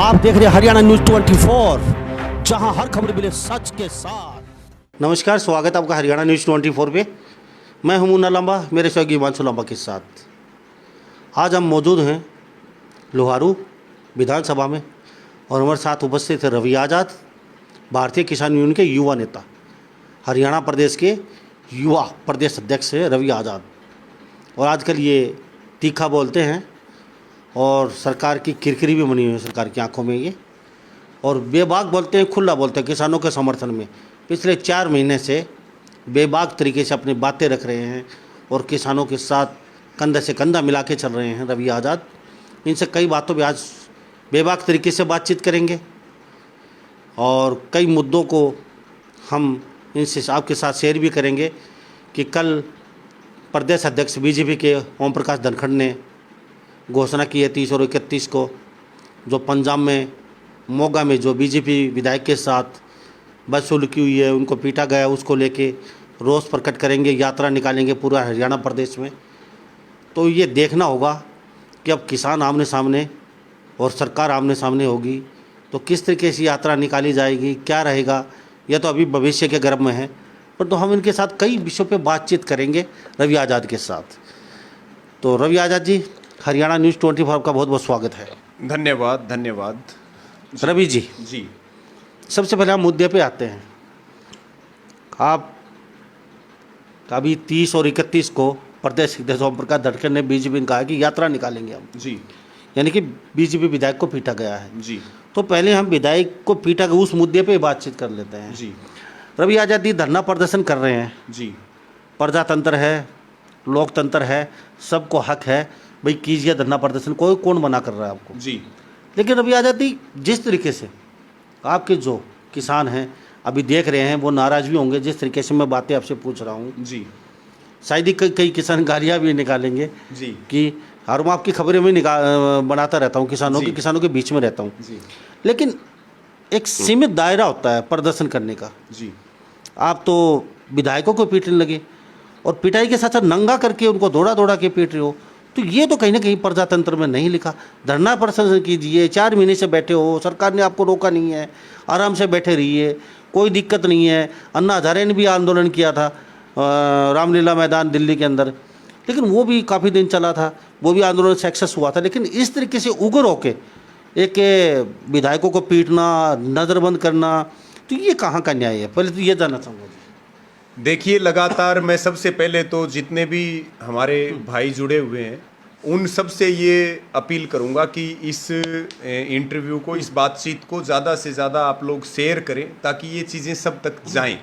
आप देख रहे हैं हरियाणा न्यूज 24, जहां हर खबर मिले सच के साथ। नमस्कार, स्वागत है आपका हरियाणा न्यूज 24 पे। मैं हूं मुन्ना लंबा, मेरे सहयोगी हिमांशु लंबा के साथ। आज हम मौजूद हैं लोहारू विधानसभा में और हमारे साथ उपस्थित है रवि आज़ाद, भारतीय किसान यूनियन के युवा नेता, हरियाणा प्रदेश के युवा प्रदेश अध्यक्ष है रवि आज़ाद। और आजकल ये तीखा बोलते हैं और सरकार की किरकिरी भी बनी हुई है सरकार की आंखों में ये, और बेबाक बोलते हैं, खुला बोलते हैं किसानों के समर्थन में। पिछले 4 महीने से बेबाक तरीके से अपनी बातें रख रहे हैं और किसानों के साथ कंधे से कंधा मिला के चल रहे हैं रवि आज़ाद। इनसे कई बातों पे आज बेबाक तरीके से बातचीत करेंगे और कई मुद्दों को हम इनसे आपके साथ शेयर भी करेंगे कि कल प्रदेश अध्यक्ष बीजेपी के ओम प्रकाश धनखड़ ने घोषणा की है 30 और 31 को, जो पंजाब में मोगा में जो बीजेपी विधायक के साथ बदसलूकी हुई है, उनको पीटा गया, उसको लेके रोष प्रकट करेंगे, यात्रा निकालेंगे पूरा हरियाणा प्रदेश में। तो ये देखना होगा कि अब किसान आमने सामने और सरकार आमने सामने होगी तो किस तरीके से यात्रा निकाली जाएगी, क्या रहेगा, यह तो अभी भविष्य के गर्भ में है। पर तो हम इनके साथ कई विषयों पे बातचीत करेंगे रवि आज़ाद के साथ। तो रवि आज़ाद जी, हरियाणा न्यूज़ 24 का बहुत बहुत स्वागत है। धन्यवाद धन्यवाद रवि जी, सबसे पहले हम मुद्दे पे आते हैं। आप अभी 30 और 31 को प्रदेश अध्यक्ष ओम प्रकाश धनखड़ ने बीजेपी ने कहा कि यात्रा निकालेंगे हम जी, यानी कि बीजेपी विधायक को पीटा गया है जी। तो पहले हम विधायक को पीटा गया उस मुद्दे पे बातचीत कर लेते हैं जी। रवि आज़ाद जी, धरना प्रदर्शन कर रहे हैं जी। प्रजातंत्र है, लोकतंत्र है, सबको हक है भाई कीजिए धरना प्रदर्शन, कोई कौन मना कर रहा है आपको जी। लेकिन रवि आज़ाद जी, जिस तरीके से आपके जो किसान हैं अभी देख रहे हैं वो नाराज़ भी होंगे जिस तरीके से मैं बातें आपसे पूछ रहा हूँ। जी। शायद ही कई किसान गालियाँ भी निकालेंगे जी। कि हर मैं आपकी खबरें में बनाता रहता हूँ, किसानों के बीच में रहता हूँ। जी। लेकिन एक सीमित दायरा होता है प्रदर्शन करने का। जी। आप तो विधायकों को पीटने लगे और पिटाई के साथ साथ नंगा करके उनको दौड़ा दौड़ा के पीट रहे हो, तो ये तो कहीं ना कहीं प्रजातंत्र में नहीं लिखा। धरना प्रदर्शन कीजिए, 4 महीने से बैठे हो, सरकार ने आपको रोका नहीं है, आराम से बैठे रहिए, कोई दिक्कत नहीं है। अन्ना हजारे ने भी आंदोलन किया था रामलीला मैदान दिल्ली के अंदर, लेकिन वो भी काफ़ी दिन चला था, वो भी आंदोलन सक्सेस हुआ था। लेकिन इस तरीके से उग्र होके एक विधायकों को पीटना, नज़रबंद करना, तो ये कहाँ का न्याय है? पहले तो ये जानना चाहूँगा। देखिए, लगातार मैं सबसे पहले तो जितने भी हमारे भाई जुड़े हुए हैं उन सब से ये अपील करूंगा कि इस इंटरव्यू को, इस बातचीत को ज़्यादा से ज़्यादा आप लोग शेयर करें ताकि ये चीज़ें सब तक जाएं।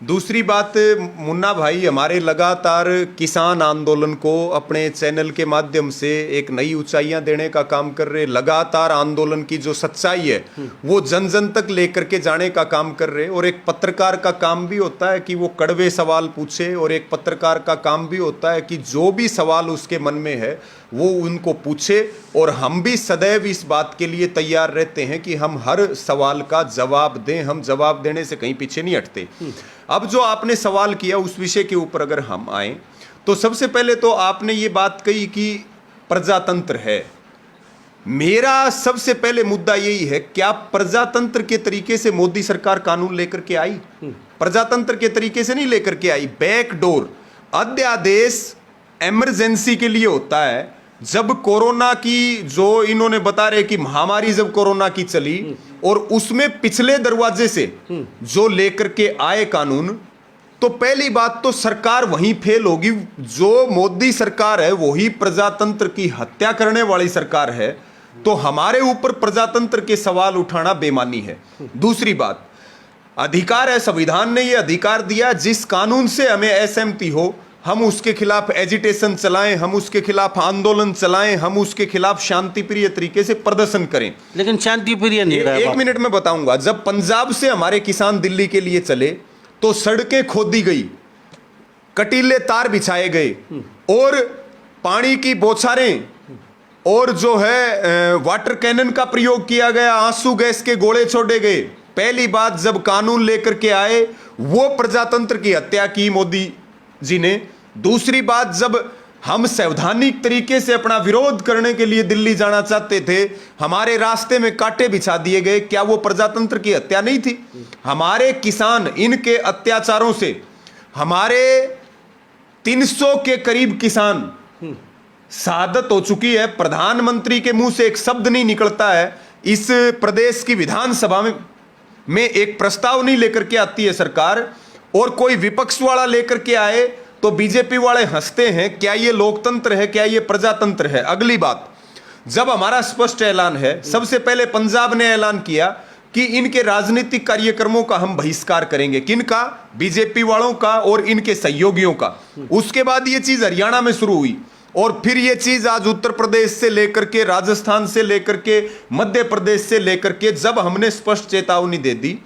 दूसरी बात, मुन्ना भाई हमारे लगातार किसान आंदोलन को अपने चैनल के माध्यम से एक नई ऊंचाइयां देने का काम कर रहे, लगातार आंदोलन की जो सच्चाई है वो जन जन तक लेकर के जाने का काम कर रहे। और एक पत्रकार का काम भी होता है कि वो कड़वे सवाल पूछे, और एक पत्रकार का काम भी होता है कि जो भी सवाल उसके मन में है वो उनको पूछे। और हम भी सदैव इस बात के लिए तैयार रहते हैं कि हम हर सवाल का जवाब दें, हम जवाब देने से कहीं पीछे नहीं हटते। अब जो आपने सवाल किया उस विषय के ऊपर अगर हम आए तो सबसे पहले तो आपने ये बात कही कि प्रजातंत्र है। मेरा सबसे पहले मुद्दा यही है, क्या प्रजातंत्र के तरीके से मोदी सरकार कानून लेकर के आई? प्रजातंत्र के तरीके से नहीं लेकर के आई। बैकडोर अध्यादेश इमरजेंसी के लिए होता है। जब कोरोना की जो इन्होंने बता रहे कि महामारी जब कोरोना की चली और उसमें पिछले दरवाजे से जो लेकर के आए कानून, तो पहली बात तो सरकार वहीं फेल होगी। जो मोदी सरकार है वही प्रजातंत्र की हत्या करने वाली सरकार है, तो हमारे ऊपर प्रजातंत्र के सवाल उठाना बेमानी है। दूसरी बात, अधिकार है, संविधान ने यह अधिकार दिया, जिस कानून से हमें असहमति हो हम उसके खिलाफ एजिटेशन चलाएं, हम उसके खिलाफ आंदोलन चलाएं, हम उसके खिलाफ शांतिप्रिय तरीके से प्रदर्शन करें। लेकिन शांतिप्रिय नहीं रहा। एक मिनट में बताऊंगा। जब पंजाब से हमारे किसान दिल्ली के लिए चले तो सड़कें खोदी गई, कटीले तार बिछाए गए और पानी की बौछारें और जो है वाटर कैनन का प्रयोग किया गया, आंसू गैस के गोले छोड़े गए। पहली बात, जब कानून लेकर के आए वो प्रजातंत्र की हत्या की मोदी जी ने। दूसरी बात, जब हम सैद्धांतिक तरीके से अपना विरोध करने के लिए दिल्ली जाना चाहते थे, हमारे रास्ते में कांटे बिछा दिए गए। क्या वो प्रजातंत्र की हत्या नहीं थी? हमारे किसान इनके अत्याचारों से, हमारे 300 के करीब किसान शहादत हो चुकी है। प्रधानमंत्री के मुंह से एक शब्द नहीं निकलता है। इस प्रदेश की विधानसभा में एक प्रस्ताव नहीं लेकर के आती है सरकार, और कोई विपक्ष वाला लेकर के आए तो बीजेपी वाले हंसते हैं। क्या ये लोकतंत्र है? क्या ये प्रजातंत्र है? अगली बात, जब हमारा स्पष्ट ऐलान है, सबसे पहले पंजाब ने ऐलान किया कि इनके राजनीतिक कार्यक्रमों का हम बहिष्कार करेंगे। किनका? बीजेपी वालों का और इनके सहयोगियों का। उसके बाद ये चीज हरियाणा में शुरू हुई, और फिर ये चीज आज उत्तर प्रदेश से लेकर के, राजस्थान से लेकर के, मध्य प्रदेश से लेकर के, जब हमने स्पष्ट चेतावनी दे दी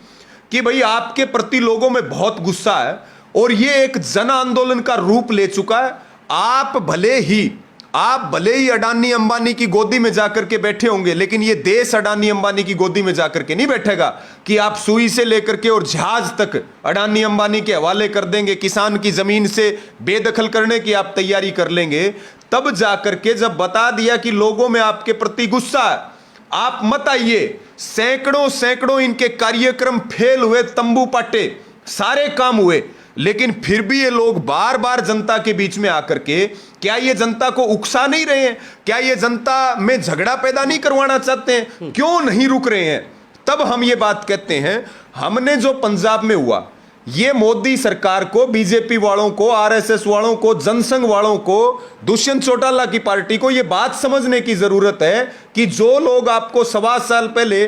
कि भाई आपके प्रति लोगों में बहुत गुस्सा है और ये एक जन आंदोलन का रूप ले चुका है। आप भले ही अडानी अंबानी की गोदी में जाकर के बैठे होंगे, लेकिन ये देश अडानी अंबानी की गोदी में जाकर के नहीं बैठेगा कि आप सुई से लेकर के और जहाज तक अडानी अंबानी के हवाले कर देंगे, किसान की जमीन से बेदखल करने की आप तैयारी कर लेंगे। तब जाकर के जब बता दिया कि लोगों में आपके प्रति गुस्सा है, आप मत आइए। सैकड़ों इनके कार्यक्रम फेल हुए, तंबू पाटे, सारे काम हुए, लेकिन फिर भी ये लोग बार बार जनता के बीच में आकर के, क्या ये जनता को उकसा नहीं रहे हैं? क्या ये जनता में झगड़ा पैदा नहीं करवाना चाहते हैं? क्यों नहीं रुक रहे हैं? तब हम ये बात कहते हैं, हमने जो पंजाब में हुआ, ये मोदी सरकार को, बीजेपी वालों को, आरएसएस वालों को, जनसंघ वालों को, दुष्यंत चौटाला की पार्टी को ये बात समझने की जरूरत है कि जो लोग आपको 1.25 साल पहले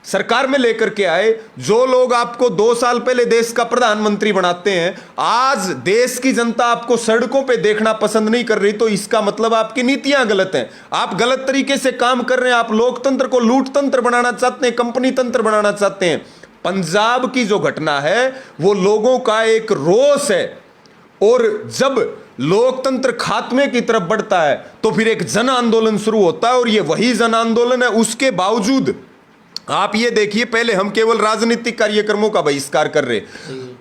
सरकार में लेकर के आए, जो लोग आपको 2 साल पहले देश का प्रधानमंत्री बनाते हैं, आज देश की जनता आपको सड़कों पे देखना पसंद नहीं कर रही, तो इसका मतलब आपकी नीतियां गलत हैं। आप गलत तरीके से काम कर रहे हैं। आप लोकतंत्र को लूट तंत्र बनाना चाहते हैं, कंपनी तंत्र बनाना चाहते हैं। पंजाब की जो घटना है वो लोगों का एक रोष है, और जब लोकतंत्र खात्मे की तरफ बढ़ता है तो फिर एक जन आंदोलन शुरू होता है, और ये वही जन आंदोलन है। उसके बावजूद आप ये देखिए, पहले हम केवल राजनीतिक कार्यक्रमों का बहिष्कार कर रहे।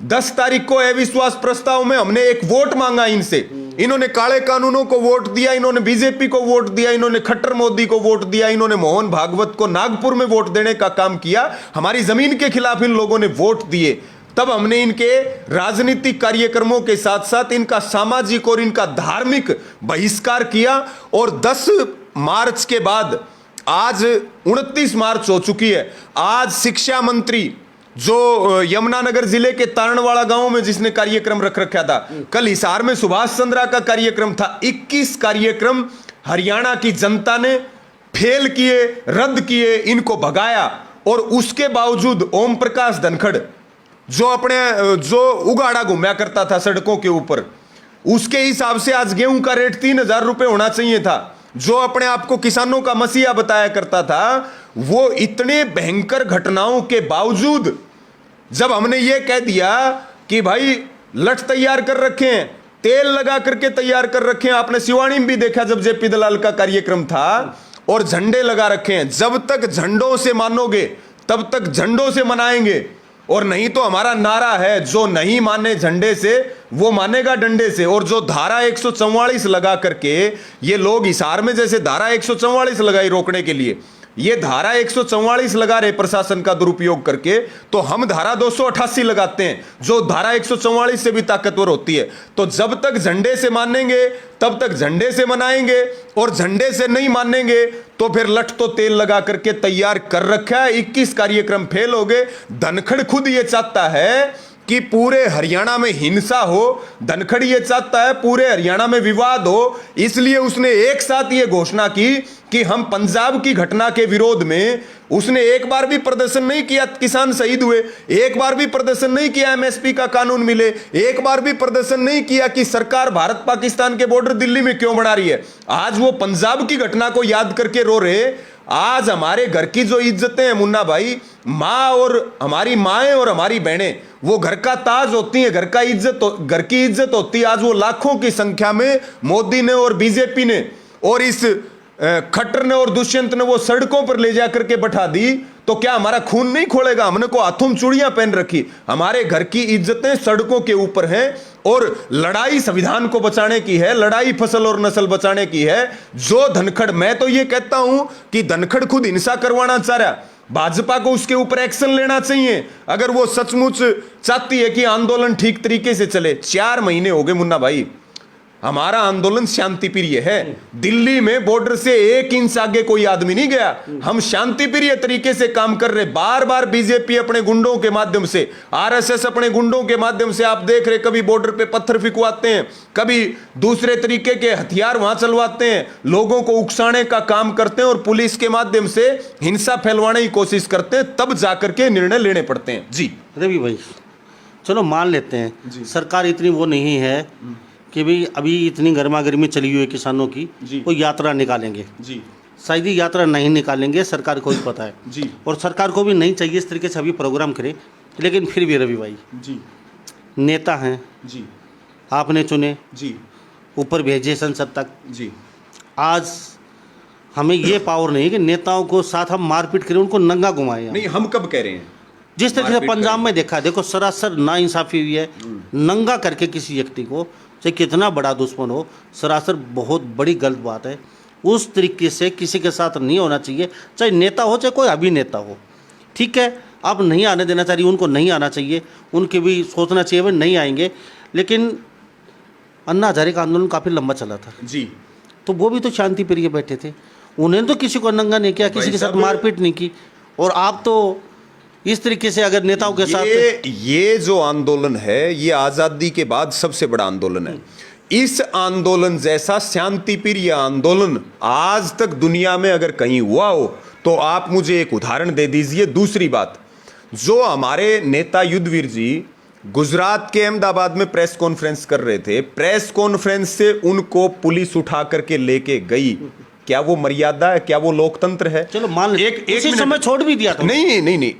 10 तारीख को अविश्वास प्रस्ताव में हमने एक वोट मांगा इनसे। इन्होंने काले कानूनों को वोट दिया, इन्होंने बीजेपी को वोट दिया, इन्होंने खट्टर मोदी को वोट दिया, इन्होंने मोहन भागवत को नागपुर में वोट देने का काम किया। हमारी जमीन के खिलाफ इन लोगों ने वोट दिए। तब हमने इनके राजनीतिक कार्यक्रमों के साथ साथ इनका सामाजिक और इनका धार्मिक बहिष्कार किया। और 10 मार्च के बाद आज 29 मार्च हो चुकी है। आज शिक्षा मंत्री जो यमुनानगर जिले के तारणवाड़ा गांव में जिसने कार्यक्रम रख रखा था, कल हिसार में सुभाष चंद्रा का कार्यक्रम था। 21 कार्यक्रम हरियाणा की जनता ने फेल किए, रद्द किए, इनको भगाया। और उसके बावजूद ओम प्रकाश धनखड़ जो उगाड़ा घूमया करता था सड़कों के ऊपर, उसके हिसाब से आज गेहूं का रेट 3,000 रुपए होना चाहिए था। जो अपने आप को किसानों का मसीहा बताया करता था, वो इतने भयंकर घटनाओं के बावजूद जब हमने ये कह दिया कि भाई लठ तैयार कर रखे हैं, तेल लगा करके तैयार कर रखे हैं, आपने सिवानी में भी देखा जब जेपी दलाल का कार्यक्रम था, और झंडे लगा रखे हैं। जब तक झंडों से मानोगे तब तक झंडों से मनाएंगे, और नहीं तो हमारा नारा है, जो नहीं माने झंडे से वो मानेगा डंडे से। और जो धारा 144 लगा करके ये लोग हिसार में जैसे धारा 144 लगाई रोकने के लिए, ये धारा 144 लगा रहे प्रशासन का दुरुपयोग करके, तो हम धारा 288 लगाते हैं जो धारा 144 से भी ताकतवर होती है। तो जब तक झंडे से मानेंगे तब तक झंडे से मनाएंगे, और झंडे से नहीं मानेंगे तो फिर लठ तो तेल लगा करके तैयार कर रखा है। 21 कार्यक्रम फेल हो गए। धनखड़ खुद ये चाहता है कि पूरे हरियाणा में हिंसा हो, धनखड़ ये चाहता है पूरे हरियाणा में विवाद हो। इसलिए उसने एक साथ ये घोषणा की कि हम पंजाब की घटना के विरोध में, उसने एक बार भी प्रदर्शन नहीं किया किसान शहीद हुए, एक बार भी प्रदर्शन नहीं किया एमएसपी का कानून मिले, एक बार भी प्रदर्शन नहीं किया कि सरकार भारत पाकिस्तान के बॉर्डर दिल्ली में क्यों बना रही है। आज वो पंजाब की घटना को याद करके रो रहे। आज हमारे घर की जो इज्जतें हैं मुन्ना भाई, माँ और हमारी माएं और हमारी बहनें, वो घर का ताज होती है, घर की इज्जत होती है। आज वो लाखों की संख्या में मोदी ने और बीजेपी ने और इस खट्टर ने और दुष्यंत ने वो सड़कों पर ले जाकर के बैठा दी। तो क्या हमारा खून नहीं खोलेगा? हमने को हाथों में चूड़ियां पहन रखी, हमारे घर की इज्जतें सड़कों के ऊपर हैं, और लड़ाई संविधान को बचाने की है, लड़ाई फसल और नस्ल बचाने की है। जो धनखड़, मैं तो ये कहता हूं कि धनखड़ खुद हिंसा करवाना चाह रहा, भाजपा को उसके ऊपर एक्शन लेना चाहिए अगर वो सचमुच चाहती है कि आंदोलन ठीक तरीके से चले। 4 महीने हो गए मुन्ना भाई, हमारा आंदोलन शांति प्रिय है। दिल्ली में बॉर्डर से 1 इंच आगे कोई आदमी नहीं गया, हम शांति प्रिय तरीके से काम कर रहे। बार बार बीजेपी अपने गुंडों के माध्यम से, आरएसएस अपने गुंडों के माध्यम से, आप देख रहे, कभी बॉर्डर पे पत्थर फिकवाते हैं, कभी दूसरे तरीके के हथियार वहां चलवाते हैं, लोगों को उकसाने का काम करते हैं और पुलिस के माध्यम से हिंसा फैलवाने की कोशिश करते हैं, तब जाकर के निर्णय लेने पड़ते हैं। जी रवि भाई, चलो मान लेते हैं सरकार इतनी वो नहीं है कि भाई अभी इतनी गर्मा गर्मी चली हुई है किसानों की, वो यात्रा निकालेंगे जी, शायद ही यात्रा नहीं निकालेंगे, सरकार को भी पता है जी, और सरकार को भी नहीं चाहिए इस तरीके से अभी प्रोग्राम करें। लेकिन फिर भी रवि भाई, जी, नेता हैं जी, आपने चुने, जी, ऊपर भेजे संसद तक, जी, आज हमें ये पावर नहीं है कि नेताओं को साथ हम मारपीट करें, उनको नंगा घुमाएं। नहीं, हम कब कह रहे हैं? जिस तरीके से पंजाब में देखा, देखो सरासर नाइंसाफ़ी हुई है, नंगा करके किसी व्यक्ति को, चाहे कितना बड़ा दुश्मन हो, सरासर बहुत बड़ी गलत बात है। उस तरीके से किसी के साथ नहीं होना चाहिए, चाहे नेता हो चाहे कोई अभिनेता हो। ठीक है, आप नहीं आने देना चाहिए, उनको नहीं आना चाहिए, उनके भी सोचना चाहिए भाई नहीं आएंगे। लेकिन अन्ना हजारे का आंदोलन काफ़ी लंबा चला था जी, तो वो भी तो शांति प्रिय बैठे थे, उन्हें तो किसी को नंगा नहीं किया, किसी के साथ मारपीट नहीं की। और आप तो इस तरीके से अगर नेताओं के साथ, ये जो आंदोलन है, ये आजादी के बाद सबसे बड़ा आंदोलन है। इस आंदोलन जैसा शांति प्रिय आंदोलन आज तक दुनिया में अगर कहीं हुआ हो तो आप मुझे एक उदाहरण दे दीजिए। दूसरी बात, जो हमारे नेता युद्धवीर जी गुजरात के अहमदाबाद में प्रेस कॉन्फ्रेंस कर रहे थे, प्रेस कॉन्फ्रेंस से उनको पुलिस उठा करके लेके गई, क्या वो मर्यादा है? क्या वो लोकतंत्र है? चलो मान एक उसी समय छोड़ भी दिया था। नहीं,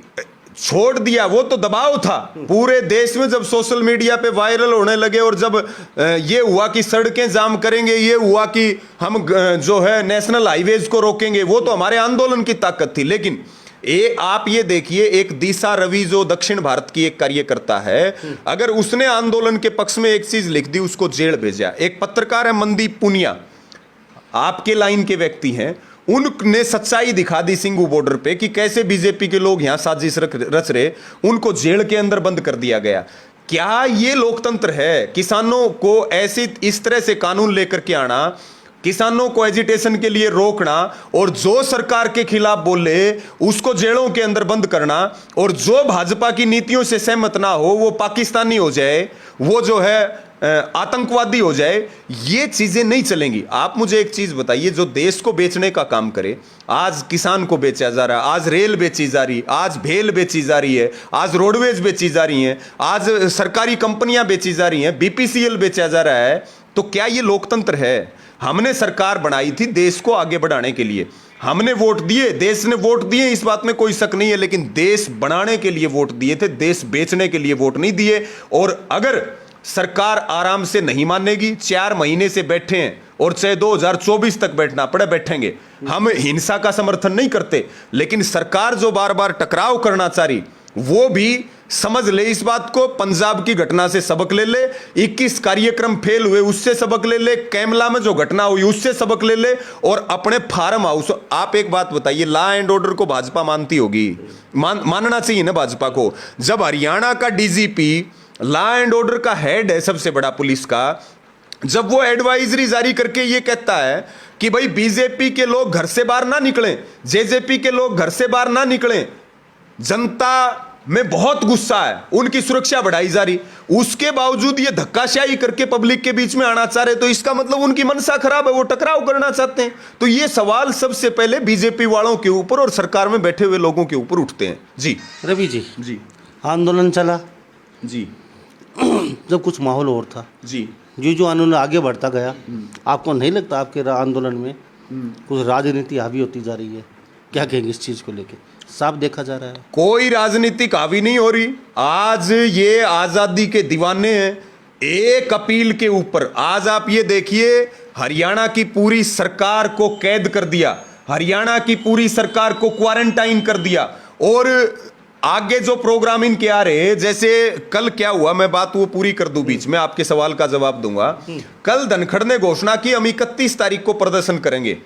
छोड़ दिया, वो तो दबाव था पूरे देश में। जब सोशल मीडिया पे वायरल होने लगे और जब ये हुआ कि सड़कें जाम करेंगे, ये हुआ कि हम जो है नेशनल हाईवेज को रोकेंगे, वो तो हमारे आंदोलन की ताकत थी। लेकिन आप ये देखिए, एक दिशा रवि जो दक्षिण भारत की एक कार्यकर्ता है, अगर उसने आंदोलन के पक्ष में एक चीज लिख दी, उसको जेल भेजा। एक पत्रकार है मनदीप पुनिया, आपके लाइन के व्यक्ति हैं, उनने सच्चाई दिखा दी सिंघू बॉर्डर पे कि कैसे बीजेपी के लोग यहां साजिश रच रहे, उनको जेल के अंदर बंद कर दिया गया। क्या ये लोकतंत्र है? किसानों को ऐसी इस तरह से कानून लेकर के आना, किसानों को एजिटेशन के लिए रोकना, और जो सरकार के खिलाफ बोले उसको जेलों के अंदर बंद करना, और जो भाजपा की नीतियों से सहमत ना हो वो पाकिस्तानी हो जाए, वो जो है आतंकवादी हो जाए, ये चीजें नहीं चलेंगी। आप मुझे एक चीज बताइए, जो देश को बेचने का काम करे, आज किसान को बेचा जा रहा है, आज रेल बेची जा रही, आज भेल बेची जा रही है, आज रोडवेज बेची जा रही है, आज सरकारी कंपनियां बेची जा रही हैं, बीपीसीएल बेचा जा रहा है, तो क्या ये लोकतंत्र है? हमने सरकार बनाई थी देश को आगे बढ़ाने के लिए, हमने वोट दिए, देश ने वोट दिए, इस बात में कोई शक नहीं है, लेकिन देश बनाने के लिए वोट दिए थे, देश बेचने के लिए वोट नहीं दिए। और अगर सरकार आराम से नहीं मानेगी, 4 महीने से बैठे हैं और चाहे 2024 तक बैठना पड़े बैठेंगे। हम हिंसा का समर्थन नहीं करते, लेकिन सरकार जो बार बार टकराव करना चाह रही, वो भी समझ ले इस बात को। पंजाब की घटना से सबक ले ले, 21 कार्यक्रम फेल हुए उससे सबक ले ले, कैमला में जो घटना हुई उससे सबक ले ले, और अपने फार्म हाउस। आप एक बात बताइए, लॉ एंड ऑर्डर को भाजपा मानती होगी, मानना चाहिए ना भाजपा को। जब हरियाणा का डीजीपी लॉ एंड ऑर्डर का हेड है सबसे बड़ा पुलिस का, जब वो एडवाइजरी जारी करके ये कहता है कि भाई बीजेपी के लोग घर से बाहर ना निकलें, जेजेपी के लोग घर से बाहर ना निकलें, जनता में बहुत गुस्सा है, उनकी सुरक्षा बढ़ाई जा रही, उसके बावजूद ये धक्काशाही करके पब्लिक के बीच में आना चाह रहे, तो इसका मतलब उनकी मनसा खराब है, वो टकराव करना चाहते हैं। तो ये सवाल सबसे पहले बीजेपी वालों के ऊपर और सरकार में बैठे हुए लोगों के ऊपर उठते हैं। जी रवि जी, जी, आंदोलन चला जी, जब कुछ माहौल और था, जी, जो आंदोलन आगे बढ़ता गया, आपको नहीं लगता आपके आंदोलन में कुछ राजनीति हावी होती जा रही है? क्या कहेंगे इस चीज़ को लेके? साफ देखा जा रहा है कोई राजनीतिक हावी नहीं हो रही। आज ये आजादी के दीवाने हैं एक अपील के ऊपर। आज आप ये देखिए, हरियाणा की पूरी सरकार को कैद कर दिया, हरियाणा की पूरी सरकार को क्वारंटाइन कर दिया, और आगे जो प्रोग्राम इनके आ रहे हैं, जैसे कल क्या हुआ, मैं बात वो पूरी कर दूं, बीच में आपके सवाल का जवाब दूंगा। कल धनखड़ ने घोषणा की हम 31 तारीख को प्रदर्शन करेंगे।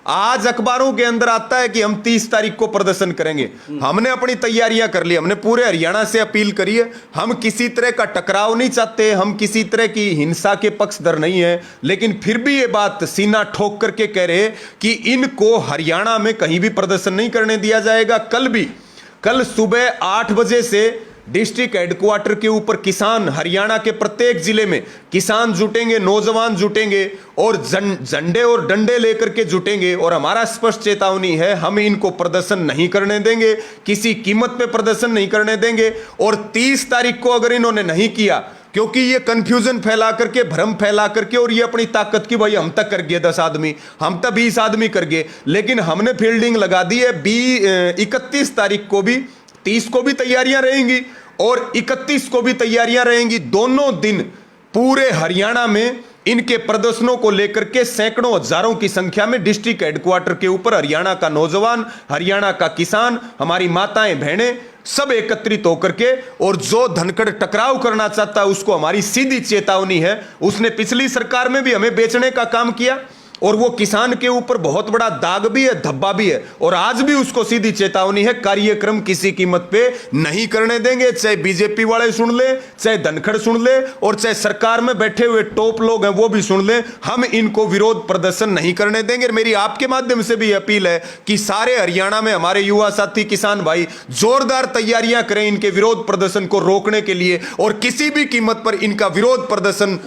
आज अखबारों के अंदर आता है कि हम 30 तारीख को प्रदर्शन करेंगे। हमने अपनी तैयारियां कर ली, हमने पूरे हरियाणा से अपील करी है। हम किसी तरह का टकराव नहीं चाहते, हम किसी तरह की हिंसा के पक्षधर नहीं है, लेकिन फिर भी ये बात सीना ठोक करके कह रहे कि इनको हरियाणा में कहीं भी प्रदर्शन नहीं करने दिया जाएगा। कल सुबह 8 बजे से डिस्ट्रिक्ट हेडक्वार्टर के ऊपर किसान, हरियाणा के प्रत्येक जिले में किसान जुटेंगे, नौजवान जुटेंगे और झंडे और डंडे लेकर के जुटेंगे। और हमारा स्पष्ट चेतावनी है, हम इनको प्रदर्शन नहीं करने देंगे, किसी कीमत पे प्रदर्शन नहीं करने देंगे। और 30 तारीख को अगर इन्होंने नहीं किया, क्योंकि ये कंफ्यूजन फैला करके, भ्रम फैला करके, और ये अपनी ताकत की भाई हम तक कर गए 10 आदमी, हम तक 20 आदमी कर गए, लेकिन हमने फील्डिंग लगा दी है 31 तारीख को भी, 30 को भी तैयारियां रहेंगी और 31 को भी तैयारियां रहेंगी। दोनों दिन पूरे हरियाणा में इनके प्रदर्शनों को लेकर के सैकड़ों हजारों की संख्या में डिस्ट्रिक्ट हेडक्वार्टर के ऊपर हरियाणा का नौजवान, हरियाणा का किसान, हमारी माताएं बहनें सब एकत्रित होकर के, और जो धनखड़ टकराव करना चाहता है उसको हमारी सीधी चेतावनी है। उसने पिछली सरकार में भी हमें बेचने का काम किया और वो किसान के ऊपर बहुत बड़ा दाग भी है, धब्बा भी है, और आज भी उसको सीधी चेतावनी है, कार्यक्रम किसी कीमत पे नहीं करने देंगे। चाहे बीजेपी वाले सुन ले, चाहे धनखड़ सुन ले, और चाहे सरकार में बैठे हुए टॉप लोग हैं वो भी सुन ले, हम इनको विरोध प्रदर्शन नहीं करने देंगे। मेरी आपके माध्यम से भी अपील है कि सारे हरियाणा में हमारे युवा साथी किसान भाई जोरदार तैयारियां करें इनके विरोध प्रदर्शन को रोकने के लिए, और किसी भी कीमत पर इनका विरोध प्रदर्शन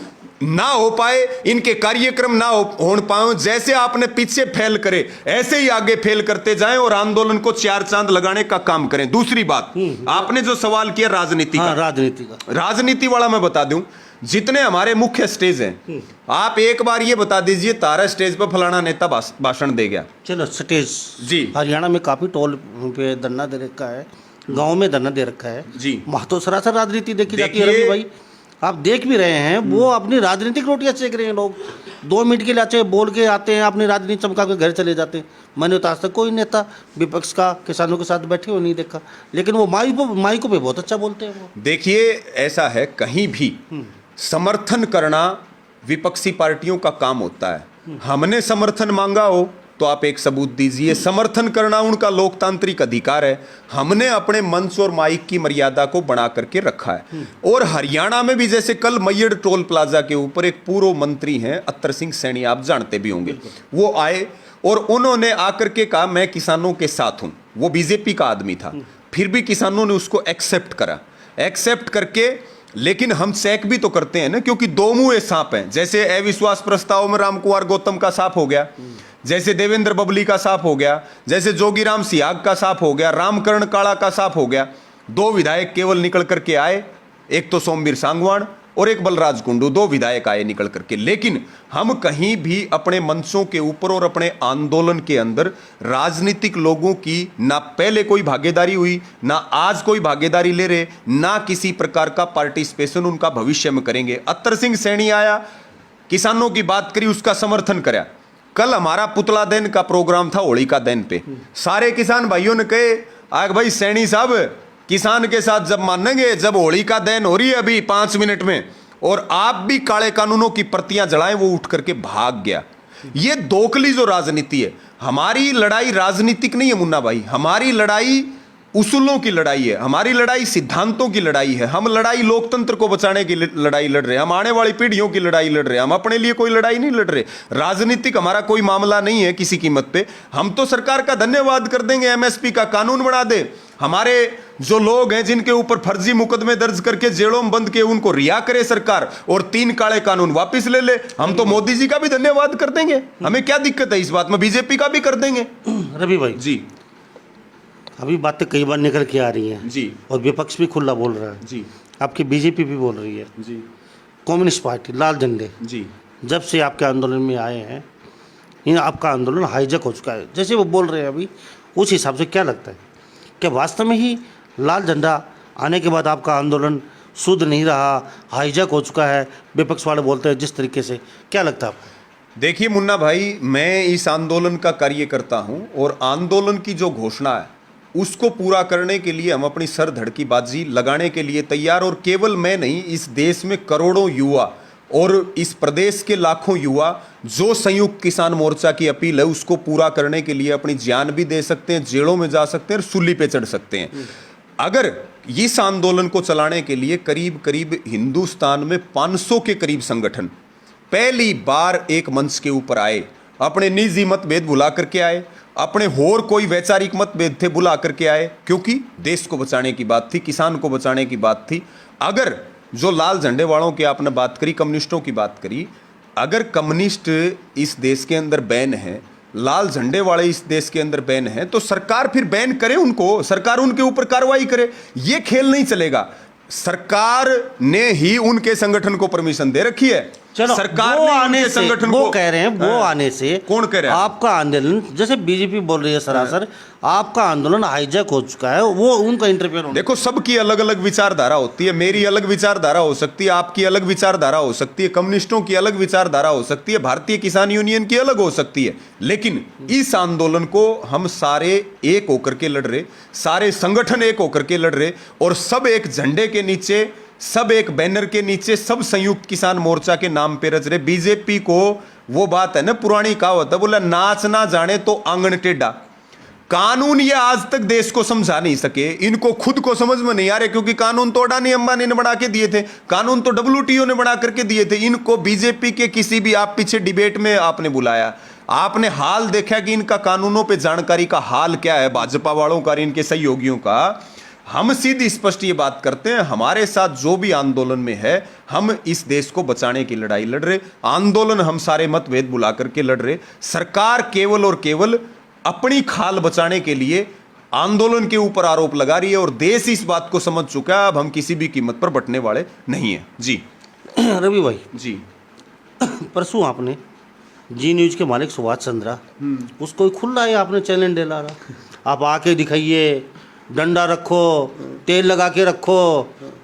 ना हो पाए, इनके कार्यक्रम ना हो पाए। जैसे आपने पीछे फेल करे ऐसे ही आगे फेल करते जाएं और आंदोलन को 4 चांद लगाने का काम करें। दूसरी बात, आपने जो सवाल किया राजनीति का, राजनीति वाला मैं बता दूं, जितने हमारे मुख्य स्टेज हैं, आप एक बार ये बता दीजिए तारा स्टेज पर फलाना नेता भाषण दे गया। चलो स्टेज जी, हरियाणा में काफी टोल पे धरना दे रखा है, गांव में धरना दे रखा है जी। वहाँ तो सरासर राजनीति देखी जाती है रवि भाई, आप देख भी रहे हैं। वो अपनी राजनीतिक रोटियां सेक रहे हैं लोग, 2 मिनट के लिए अच्छे बोल के आते हैं, अपनी राजनीति चमका के घर चले जाते हैं। मैंने तो आज तक कोई नेता विपक्ष का किसानों के साथ बैठे हुए नहीं देखा, लेकिन वो माइकों पे बहुत अच्छा बोलते हैं। वो देखिए, ऐसा है, कहीं भी समर्थन करना विपक्षी पार्टियों का काम होता है। हमने समर्थन मांगा हो तो आप एक सबूत दीजिए, समर्थन करना उनका लोकतांत्रिक अधिकार है। हमने अपने मंच और माइक की मर्यादा को बना करके रखा है। और हरियाणा में भी, जैसे कल मैयड़ टोल प्लाजा के ऊपर एक पूर्व मंत्री हैं अत्तर सिंह सैनी, आप जानते भी होंगे, वो आए और उन्होंने आकर के कहा मैं किसानों के साथ हूं। वो बीजेपी का आदमी था, फिर भी किसानों ने उसको एक्सेप्ट करा, एक्सेप्ट करके, लेकिन हम चेक भी तो करते हैं ना, क्योंकि दो मुंह सांप हैं। जैसे अविश्वास प्रस्ताव में रामकुमार गौतम का साफ हो गया, जैसे देवेंद्र बबली का साफ हो गया, जैसे जोगीराम सियाग का साफ हो गया, रामकरण काला का साफ हो गया। 2 विधायक केवल निकल करके आए, एक तो सोमवीर सांगवान और एक बलराज कुंडू, 2 विधायक आए निकल करके। लेकिन हम कहीं भी अपने मंचों के ऊपर और अपने आंदोलन के अंदर राजनीतिक लोगों की ना पहले कोई भागीदारी हुई, ना आज कोई भागीदारी ले रहे, ना किसी प्रकार का पार्टिसिपेशन उनका भविष्य में करेंगे। अत्तर सिंह सैनी आया, किसानों की बात करी, उसका समर्थन करा। कल हमारा पुतला दहन का प्रोग्राम था, होलिका दहन पे, सारे किसान भाइयों ने कहे आग भाई सैनी साहब किसान के साथ जब मानेंगे जब होलिका दहन हो रही है अभी 5 मिनट में, और आप भी काले कानूनों की प्रतियां जलाएं। वो उठ करके भाग गया। ये दोखली जो राजनीति है, हमारी लड़ाई राजनीतिक नहीं है मुन्ना भाई, हमारी लड़ाई उसूलों की लड़ाई है, हमारी लड़ाई सिद्धांतों की लड़ाई है। हम लड़ाई लोकतंत्र को बचाने की लड़ाई लड़ रहे हैं, हम आने वाली पीढ़ियों की लड़ाई लड़ रहे हैं, हम अपने लिए कोई लड़ाई नहीं लड़ रहे। राजनीतिक हमारा कोई मामला नहीं है किसी कीमत पे। हम तो सरकार का धन्यवाद कर देंगे, एमएसपी का कानून बना दे, हमारे जो लोग हैं जिनके ऊपर फर्जी मुकदमे दर्ज करके जेलों में बंद किए उनको रिहा करे सरकार, और 3 काले कानून वापस ले ले। हम तो मोदी जी का भी धन्यवाद कर देंगे, हमें क्या दिक्कत है इस बात में, बीजेपी का भी कर देंगे। रवि भाई जी, अभी बातें कई बार निकल के आ रही हैं जी, और विपक्ष भी खुला बोल रहा है जी, आपकी बीजेपी भी बोल रही है जी, कम्युनिस्ट पार्टी लाल झंडे जी, जब से आपके आंदोलन में आए हैं, इन आपका आंदोलन हाईजैक हो चुका है जैसे वो बोल रहे हैं अभी, उस हिसाब से क्या लगता है कि वास्तव में ही लाल झंडा आने के बाद आपका आंदोलन शुद्ध नहीं रहा, हाईजैक हो चुका है, विपक्ष वाले बोलते हैं जिस तरीके से, क्या लगता है आपको? देखिए मुन्ना भाई, मैं इस आंदोलन का कार्य करता हूं और आंदोलन की जो घोषणा है उसको पूरा करने के लिए हम अपनी सर धड़ की बाजी लगाने के लिए तैयार। और केवल मैं नहीं, इस देश में करोड़ों युवा और इस प्रदेश के लाखों युवा जो संयुक्त किसान मोर्चा की अपील है उसको पूरा करने के लिए अपनी जान भी दे सकते हैं, जेलों में जा सकते हैं और सूली पे चढ़ सकते हैं। अगर इस आंदोलन को चलाने के लिए करीब करीब हिंदुस्तान में 500 के करीब संगठन पहली बार एक मंच के ऊपर आए, अपने निजी मतभेद भुला करके आए, अपने और कोई वैचारिक मतभेद थे बुला करके आए, क्योंकि देश को बचाने की बात थी, किसान को बचाने की बात थी। अगर जो लाल झंडे वालों की आपने बात करी, कम्युनिस्टों की बात करी, अगर कम्युनिस्ट इस देश के अंदर बैन है, लाल झंडे वाले इस देश के अंदर बैन है, तो सरकार फिर बैन करे उनको, सरकार उनके ऊपर कार्रवाई करे। ये खेल नहीं चलेगा। सरकार ने ही उनके संगठन को परमिशन दे रखी है। चलो, सरकार वो ने आने उनके से संगठन वो को कह रहे हैं, वो आने से कौन कह रहा है? आपका आंदोलन, जैसे बीजेपी बोल रही है सरासर, आपका आंदोलन हाईजैक हो चुका है, वो उनका इंटरफेयर। देखो, सबकी अलग अलग विचारधारा होती है। मेरी अलग विचारधारा हो सकती है, आपकी अलग विचारधारा हो सकती है, कम्युनिस्टों की अलग विचारधारा हो सकती है, भारतीय किसान यूनियन की अलग हो सकती है, लेकिन इस आंदोलन को हम सारे एक होकर के लड़ रहे, सारे संगठन एक होकर के लड़ रहे, और सब एक झंडे के नीचे, सब एक बैनर के नीचे, सब संयुक्त किसान मोर्चा के नाम पे रच रहे। बीजेपी को वो बात है ना, पुरानी कहावत है, बोला नाच ना जाने तो आंगन टेढ़ा। कानून ये आज तक देश को समझा नहीं सके, इनको खुद को समझ में नहीं आ रहे, क्योंकि कानून तो अडानी अंबानी ने बना के दिए थे, कानून तो WTO ने बना करके दिए थे। इनको बीजेपी के किसी भी, आप पीछे डिबेट में आपने बुलाया, आपने हाल देखा कि इनका कानूनों पे जानकारी का हाल क्या है, भाजपा वालों का, इनके सहयोगियों का। हम सीधी स्पष्ट ये बात करते हैं, हमारे साथ जो भी आंदोलन में है, हम इस देश को बचाने की लड़ाई लड़ रहे। आंदोलन हम सारे मतभेद बुला करके लड़ रहे। सरकार केवल और केवल अपनी खाल बचाने के लिए आंदोलन के ऊपर आरोप लगा रही है, और देश इस बात को समझ चुका है, अब हम किसी भी कीमत पर बटने वाले नहीं है। जी रवि भाई जी, परसों आपने जी न्यूज के मालिक सुभाष चंद्रा, उसको खुला है आपने चैलेंज डाला, आप आके दिखाइए, डंडा रखो, तेल लगा के रखो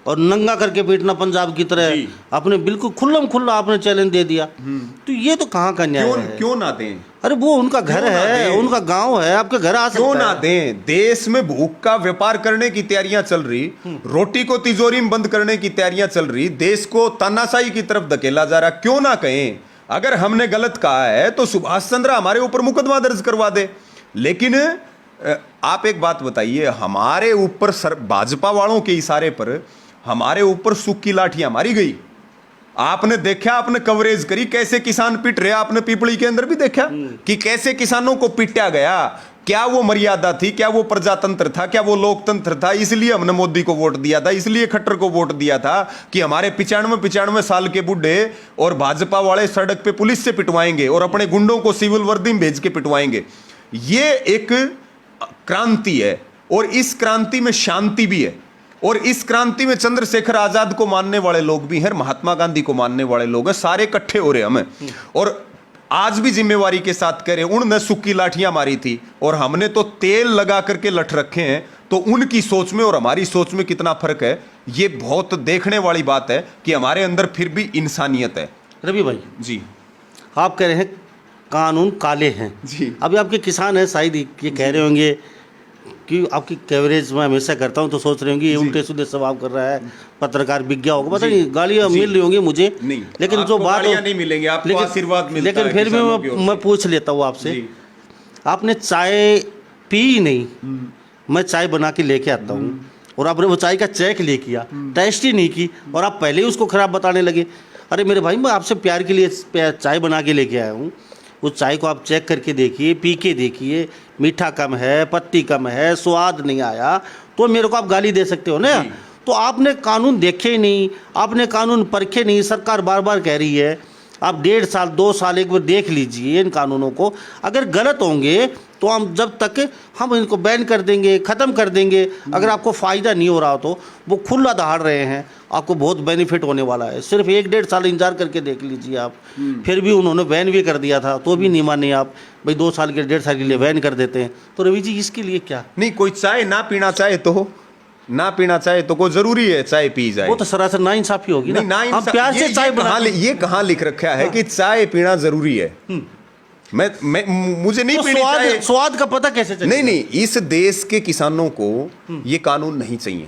और नंगा करके पीटना पंजाब की तरह, आपने बिल्कुल खुल्लम खुल्ला आपने चैलेंज दे दिया। तो ये तो कहाँ का न्याय है? क्यों ना दें? अरे वो उनका घर है, उनका गांव है, आपके घर आ सकता है। क्यों ना दें? देश में भूख का व्यापार करने की तैयारियां चल रही, रोटी को तिजोरी में बंद करने की तैयारियां चल रही, देश को तानाशाही की तरफ धकेला जा रहा, क्यों ना कहें? अगर हमने गलत कहा है तो सुभाष चंद्रा हमारे ऊपर मुकदमा दर्ज करवा दे। लेकिन आप एक बात बताइए, हमारे ऊपर भाजपा वालों के इशारे पर हमारे ऊपर सूखी लाठियां मारी गई। आपने देखा, आपने कवरेज करी कैसे किसान पिट रहे, आपने पीपली के अंदर भी देखा कि कैसे किसानों को पिटा गया। क्या वो मर्यादा थी? क्या वो प्रजातंत्र था? क्या वो लोकतंत्र था? इसलिए हमने मोदी को वोट दिया था, इसलिए खट्टर को वोट दिया था कि हमारे 95 साल के बुढ़े और भाजपा वाले सड़क पे पुलिस से पिटवाएंगे और अपने गुंडों को सिविल वर्दी में भेज के पिटवाएंगे। ये एक क्रांति है, और इस क्रांति में शांति भी है, और इस क्रांति में चंद्रशेखर आजाद को मानने वाले लोग भी हैं, महात्मा गांधी को मानने वाले लोग हैं, सारे इकट्ठे हो रहे हमें। और आज भी जिम्मेवारी के साथ कह रहे, उन्होंने सूखी लाठियां मारी थी और हमने तो तेल लगा करके लठ रखे हैं। तो उनकी सोच में और हमारी सोच में कितना फर्क है, ये बहुत देखने वाली बात है कि हमारे अंदर फिर भी इंसानियत है। रवि भाई जी, आप कह रहे हैं कानून काले हैं जी। अभी आपके किसान हैं, शायद ये कह रहे होंगे कि आपकी कवरेज मैं हमेशा करता हूं, तो सोच रहे होंगे ये उल्टे सीधे सवाल कर रहा है, पत्रकार बिक गया होगा, पता नहीं गालियां मिल रही होंगी मुझे नहीं, लेकिन जो बात नहीं मिलेंगे, आपको आशीर्वाद मिलता लेकिन है फिर भी मैं पूछ लेता हूँ आपसे, आपने चाय पी नहीं, मैं चाय बना के लेके आता हूँ और आपने वो चाय का चेक ले किया, टेस्ट ही नहीं की, और आप पहले ही उसको खराब बताने लगे। अरे मेरे भाई, मैं आपसे प्यार के लिए चाय बना के लेके आया हूँ, उस चाय को आप चेक करके देखिए, पी के देखिए, मीठा कम है, पत्ती कम है, स्वाद नहीं आया, तो मेरे को आप गाली दे सकते हो ना। तो आपने कानून देखे ही नहीं, आपने कानून परखे नहीं। सरकार बार बार कह रही है, आप 1.5 साल 2 साल एक बार देख लीजिए इन कानूनों को, अगर गलत होंगे तो हम जब तक हम इनको बैन कर देंगे, ख़त्म कर देंगे। अगर आपको फ़ायदा नहीं हो रहा तो वो खुला दहाड़ रहे हैं, आपको बहुत बेनिफिट होने वाला है। सिर्फ 1.5 साल इंतजार करके देख लीजिए आप। फिर भी उन्होंने बैन भी कर दिया था, तो भी नहीं माने आप, भाई 2 साल के 1.5 साल के लिए बैन कर देते हैं। तो रवि जी, इसके लिए क्या? नहीं, कोई चाय ना पीना चाहे तो ना पीना चाहे तो कोई जरूरी है चाय पी जाए? वो तो सरासर नाइंसाफी होगी ना। नहीं, हम प्यार से चाय बना, ये कहाँ लिख रखा है कि चाय पीना जरूरी है? मुझे नहीं तो पीनी चाहिए। स्वाद का पता कैसे चलेगा? नहीं, इस देश के किसानों को ये कानून नहीं चाहिए।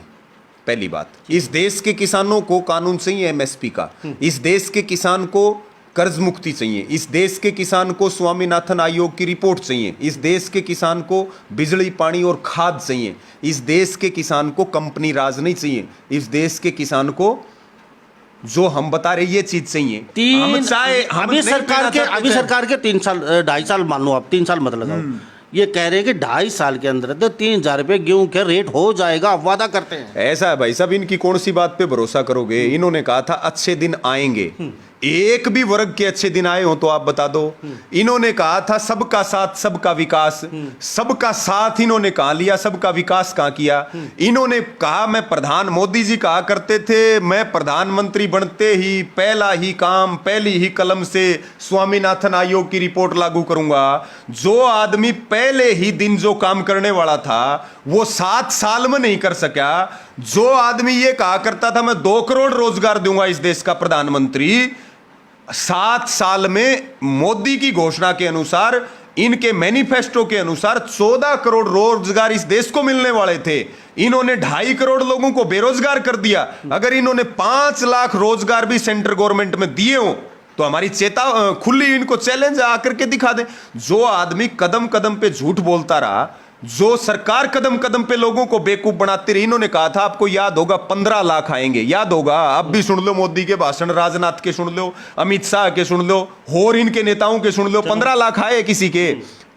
पहली बात, इस देश के किसानों को कानून चाहिए एमएसपी का। इस देश के किसान को कर्ज मुक्ति चाहिए। इस देश के किसान को स्वामीनाथन आयोग की रिपोर्ट चाहिए। इस देश के किसान को बिजली, पानी और खाद चाहिए। इस देश के किसान को कंपनी राज नहीं चाहिए। इस देश के किसान को जो हम बता रहे ये चीज चाहिए। हम चाहे अभी सरकार के 3 साल 2.5 साल मान लो आप, 3 साल मत लगाओ, ये कह रहे हैं कि 2.5 साल के अंदर तो 3,000 रुपये गेहूं का रेट हो जाएगा, आप वादा करते हैं। ऐसा है भाई साहब, इनकी कौन सी बात पे भरोसा करोगे? इन्होंने कहा था अच्छे दिन आएंगे। एक भी वर्ग के अच्छे दिन आए हो तो आप बता दो। इन्होंने कहा था सबका साथ सबका विकास, सबका साथ इन्होंने कहा लिया, सबका विकास कहां किया? इन्होंने कहा मोदी जी कहा करते थे, मैं प्रधानमंत्री बनते ही पहला ही काम, पहली ही कलम से स्वामीनाथन आयोग की रिपोर्ट लागू करूंगा। जो आदमी पहले ही दिन जो काम करने वाला था वो 7 साल में नहीं कर सका। जो आदमी ये कहा करता था मैं 2 करोड़ रोजगार दूंगा इस देश का प्रधानमंत्री, 7 साल में मोदी की घोषणा के अनुसार, इनके मैनिफेस्टो के अनुसार 14 करोड़ रोजगार इस देश को मिलने वाले थे। इन्होंने 2.5 करोड़ लोगों को बेरोजगार कर दिया। अगर इन्होंने 5 लाख रोजगार भी सेंट्रल गवर्नमेंट में दिए हो तो हमारी खुली इनको चैलेंज आकर के दिखा दे। जो आदमी कदम कदम पे झूठ बोलता रहा, जो सरकार कदम कदम पे लोगों को बेवकूफ बनाती रही। इन्होंने कहा था, आपको याद होगा 15 लाख आएंगे, याद होगा? अब भी सुन लो मोदी के भाषण, राजनाथ के सुन लो, अमित शाह के सुन लो, और इनके नेताओं के सुन लो। 15 लाख आए किसी के?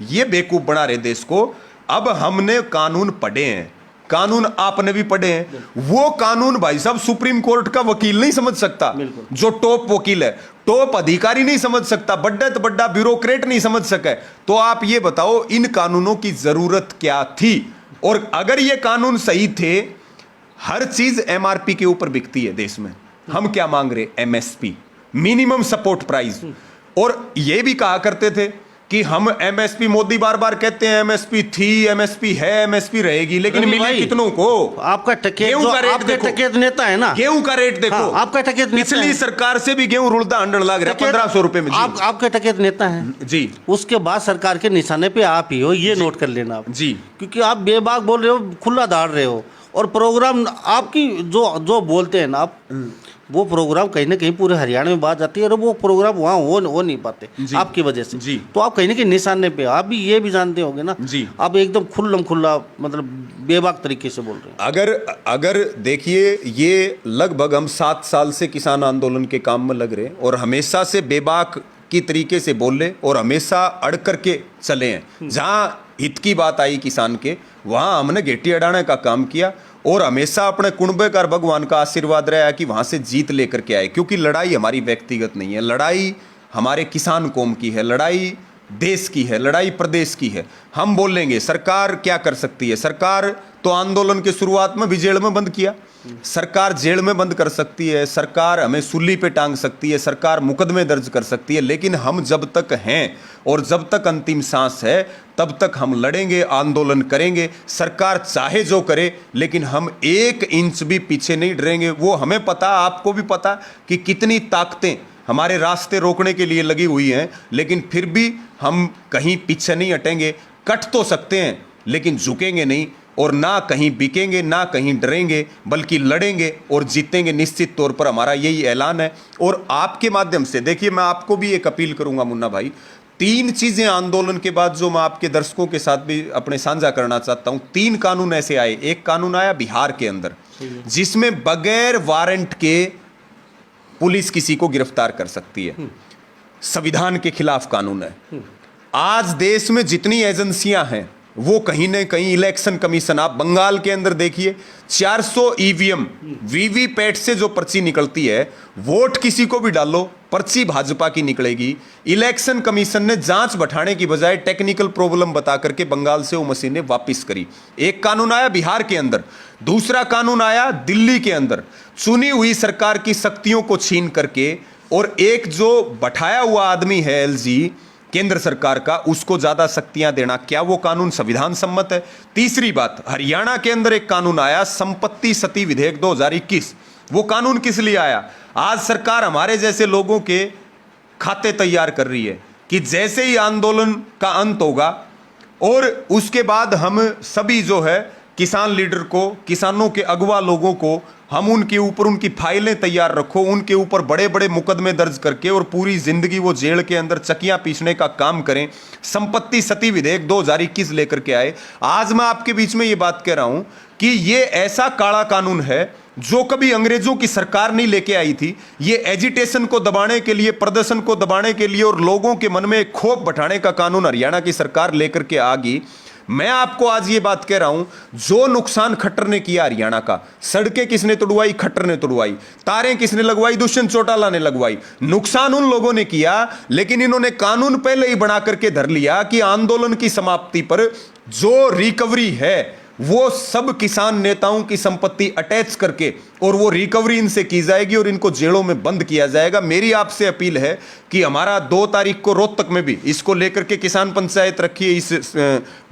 ये बेवकूफ बना रहे देश को। अब हमने कानून पढ़े हैं, कानून आपने भी पढ़े हैं। वो कानून भाई साहब सुप्रीम कोर्ट का वकील नहीं समझ सकता, जो टॉप वकील है, टॉप अधिकारी नहीं समझ सकता, बड़ा ब्यूरोक्रेट नहीं समझ सके। तो आप ये बताओ इन कानूनों की जरूरत क्या थी? और अगर ये कानून सही थे, हर चीज एमआरपी के ऊपर बिकती है देश में। हम क्या मांग रहे? MSP, minimum support price. और ये भी कहा करते थे कि हम एमएसपी, मोदी बार बार कहते हैं एमएसपी थी, एमएसपी है, एमएसपी रहेगी, लेकिन मिले कितनों को? आपका टकेत जो आपके टकेत नेता है ना, गेहूं का रेट देखो। हाँ, आपका टकेत पिछली सरकार से भी गेहूं रुलता अंडर लग रहा है 1500 रुपए में। आपके टकेत नेता है जी, उसके बाद सरकार के निशाने पे आप ही हो, ये नोट कर लेना आप जी। क्योंकि आप बेबाक बोल रहे हो, खुला दाड़ रहे हो, और प्रोग्राम आपकी जो बोलते हैं ना आप, वो प्रोग्राम कहीं ना कहीं पूरे हरियाणा में बात जाती है, और वो प्रोग्राम वहाँ हो नहीं पाते आपकी वजह से जी। तो आप कहीं ना कहीं निशाने पे, आप भी ये भी जानते होंगे ना जी, आप एकदम खुल्ला मतलब बेबाक तरीके से बोल रहे हैं। अगर देखिए, ये लगभग हम 7 साल से किसान आंदोलन के काम में लग रहे हैं, और हमेशा से बेबाक की तरीके से बोल रहे और हमेशा अड़ करके चले हैं। जहाँ हित की बात आई किसान के, वहाँ हमने घेटी अड़ाने का काम किया, और हमेशा अपने कुंभकार भगवान का आशीर्वाद रहा कि वहां से जीत लेकर के आए। क्योंकि लड़ाई हमारी व्यक्तिगत नहीं है, लड़ाई हमारे किसान कौम की है, लड़ाई देश की है, लड़ाई प्रदेश की है। हम बोलेंगे सरकार क्या कर सकती है? सरकार तो आंदोलन के शुरुआत में भी जेल में बंद किया, सरकार जेल में बंद कर सकती है, सरकार हमें सूली पे टांग सकती है, सरकार मुकदमे दर्ज कर सकती है, लेकिन हम जब तक हैं और जब तक अंतिम सांस है तब तक हम लड़ेंगे, आंदोलन करेंगे। सरकार चाहे जो करे, लेकिन हम 1 इंच भी पीछे नहीं डरेंगे। वो हमें पता, आपको भी पता कि कितनी ताकतें हमारे रास्ते रोकने के लिए लगी हुई हैं, लेकिन फिर भी हम कहीं पीछे नहीं हटेंगे। कट तो सकते हैं लेकिन झुकेंगे नहीं, और ना कहीं बिकेंगे, ना कहीं डरेंगे, बल्कि लड़ेंगे और जीतेंगे। निश्चित तौर पर हमारा यही ऐलान है। और आपके माध्यम से देखिए, मैं आपको भी एक अपील करूंगा मुन्ना भाई, 3 चीजें आंदोलन के बाद जो मैं आपके दर्शकों के साथ भी अपने साझा करना चाहता हूं। 3 कानून ऐसे आए। एक कानून आया बिहार के अंदर, जिसमें बगैर वारंट के पुलिस किसी को गिरफ्तार कर सकती है। संविधान के खिलाफ कानून है। आज देश में जितनी एजेंसियां हैं वो कहीं न कहीं, इलेक्शन कमीशन, आप बंगाल के अंदर देखिए, 400 ईवीएम वीवीपैट से जो पर्ची निकलती है, वोट किसी को भी डालो, पर्ची भाजपा की निकलेगी। इलेक्शन कमीशन ने जांच बैठाने की बजाय टेक्निकल प्रॉब्लम बता करके बंगाल से वो मशीनें वापस करी। एक कानून आया बिहार के अंदर। दूसरा कानून आया दिल्ली के अंदर, चुनी हुई सरकार की शक्तियों को छीन करके, और एक जो बैठाया हुआ आदमी है एलजी केंद्र सरकार का, उसको ज्यादा शक्तियां देना। क्या वो कानून संविधान सम्मत है? तीसरी बात, हरियाणा के अंदर एक कानून आया, संपत्ति सती विधेयक 2021। वो कानून किस लिए आया? आज सरकार हमारे जैसे लोगों के खाते तैयार कर रही है। कि जैसे ही आंदोलन का अंत होगा और उसके बाद हम सभी जो है किसान लीडर को, किसानों के अगवा लोगों को, हम उनके ऊपर उनकी फाइलें तैयार रखो, उनके ऊपर बड़े बड़े मुकदमे दर्ज करके और पूरी जिंदगी वो जेल के अंदर चकियां पीसने का काम करें। संपत्ति सती विधेयक 2021 लेकर के आए। आज मैं आपके बीच में ये बात कह रहा हूं कि ये ऐसा काला कानून है जो कभी अंग्रेजों की सरकार नहीं लेके आई थी। ये एजिटेशन को दबाने के लिए, प्रदर्शन को दबाने के लिए और लोगों के मन में खौफ बैठाने का कानून हरियाणा की सरकार लेकर के आ गई। मैं आपको आज ये बात कह रहा हूं, जो नुकसान खट्टर ने किया हरियाणा का, सड़कें किसने तोड़वाई? खट्टर ने तोड़वाई। तारें किसने लगवाई? दुष्यंत चौटाला ने लगवाई। नुकसान उन लोगों ने किया, लेकिन इन्होंने कानून पहले ही बना करके धर लिया कि आंदोलन की समाप्ति पर जो रिकवरी है वो सब किसान नेताओं की संपत्ति अटैच करके और वो रिकवरी इनसे की जाएगी और इनको जेलों में बंद किया जाएगा। मेरी आपसे अपील है कि हमारा 2 तारीख को रोहतक में भी इसको लेकर के किसान पंचायत रखिए, इस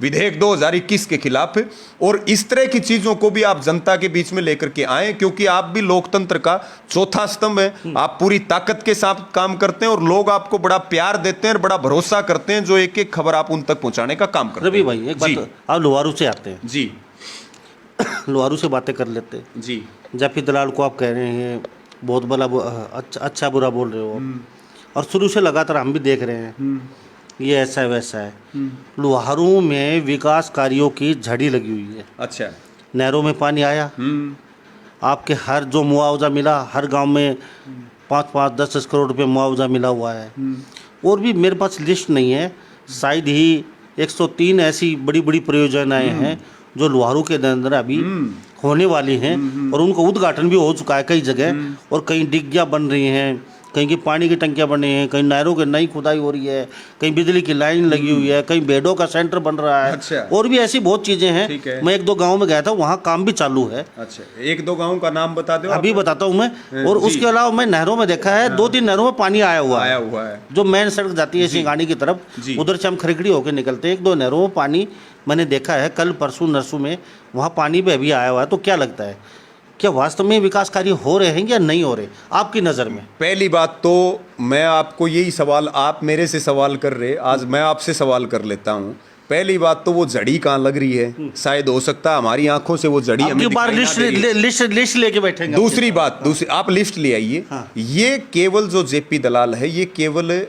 विधेयक 2021 के खिलाफ, और इस तरह की चीजों को भी आप जनता के बीच में लेकर के आए, क्योंकि आप भी लोकतंत्र का चौथा स्तंभ है। आप पूरी ताकत के साथ काम करते हैं और लोग आपको बड़ा प्यार देते हैं और बड़ा भरोसा करते हैं, जो एक एक खबर आप उन तक पहुंचाने का काम करते हैं। रवि भाई, एक बात, आप लोहारू से आते हैं जी, लोहारू से बातें कर लेते हैं जी। जेपी दलाल को आप कह रहे हैं बहुत बड़ा अच्छा बुरा बोल रहे हो, और शुरू से लगातार हम भी देख रहे हैं ये ऐसा है वैसा है। लोहारू में विकास कार्यों की झड़ी लगी हुई है। अच्छा। नहरों में पानी आया, आपके हर जो मुआवजा मिला, हर गांव में 5-5, 10-10 करोड़ रुपए मुआवजा मिला हुआ है। और भी मेरे पास लिस्ट नहीं है, शायद ही 103 ऐसी बड़ी बड़ी परियोजनाएं हैं जो लोहारू के अंदर अभी होने वाली हैं, और उनका उद्घाटन भी हो चुका है कई जगह, और कहीं डिग्गियाँ बन रही हैं, कहीं की पानी की टंकियाँ बनी हैं, कहीं नहरों की नई खुदाई हो रही है, कहीं बिजली की लाइन लगी हुई है, कहीं बेडों का सेंटर बन रहा है। अच्छा। और भी ऐसी बहुत चीज़ें हैं। मैं 1-2 गाँव में गया था, वहाँ काम भी चालू है। अच्छा, 1-2 गाँव का नाम बता दो। अभी बताता हूँ मैं। और उसके अलावा मैं नहरों में देखा है 2-3 नहरों में पानी आया हुआ है। जो मेन सड़क जाती है सिंगानी की तरफ, उधर से हम खरीखड़ी होकर निकलते हैं, 1-2 नहरों में पानी मैंने देखा है। कल परसों नरसों में वहाँ पानी भी अभी आया हुआ है। तो क्या लगता है, क्या वास्तव में विकास कार्य हो रहे हैं या नहीं हो रहे आपकी नज़र में? पहली बात तो मैं आपको यही सवाल, आप मेरे से सवाल कर रहे, आज मैं आपसे सवाल कर लेता हूँ। पहली बात तो वो जड़ी कहाँ लग रही है? शायद हो सकता है हमारी आंखों से वो जड़ी हमें बार लिस्ट लेके बैठेंगे। दूसरी बात, आप लिस्ट ले आइए। हाँ। ये केवल जो जेपी दलाल है, ये केवल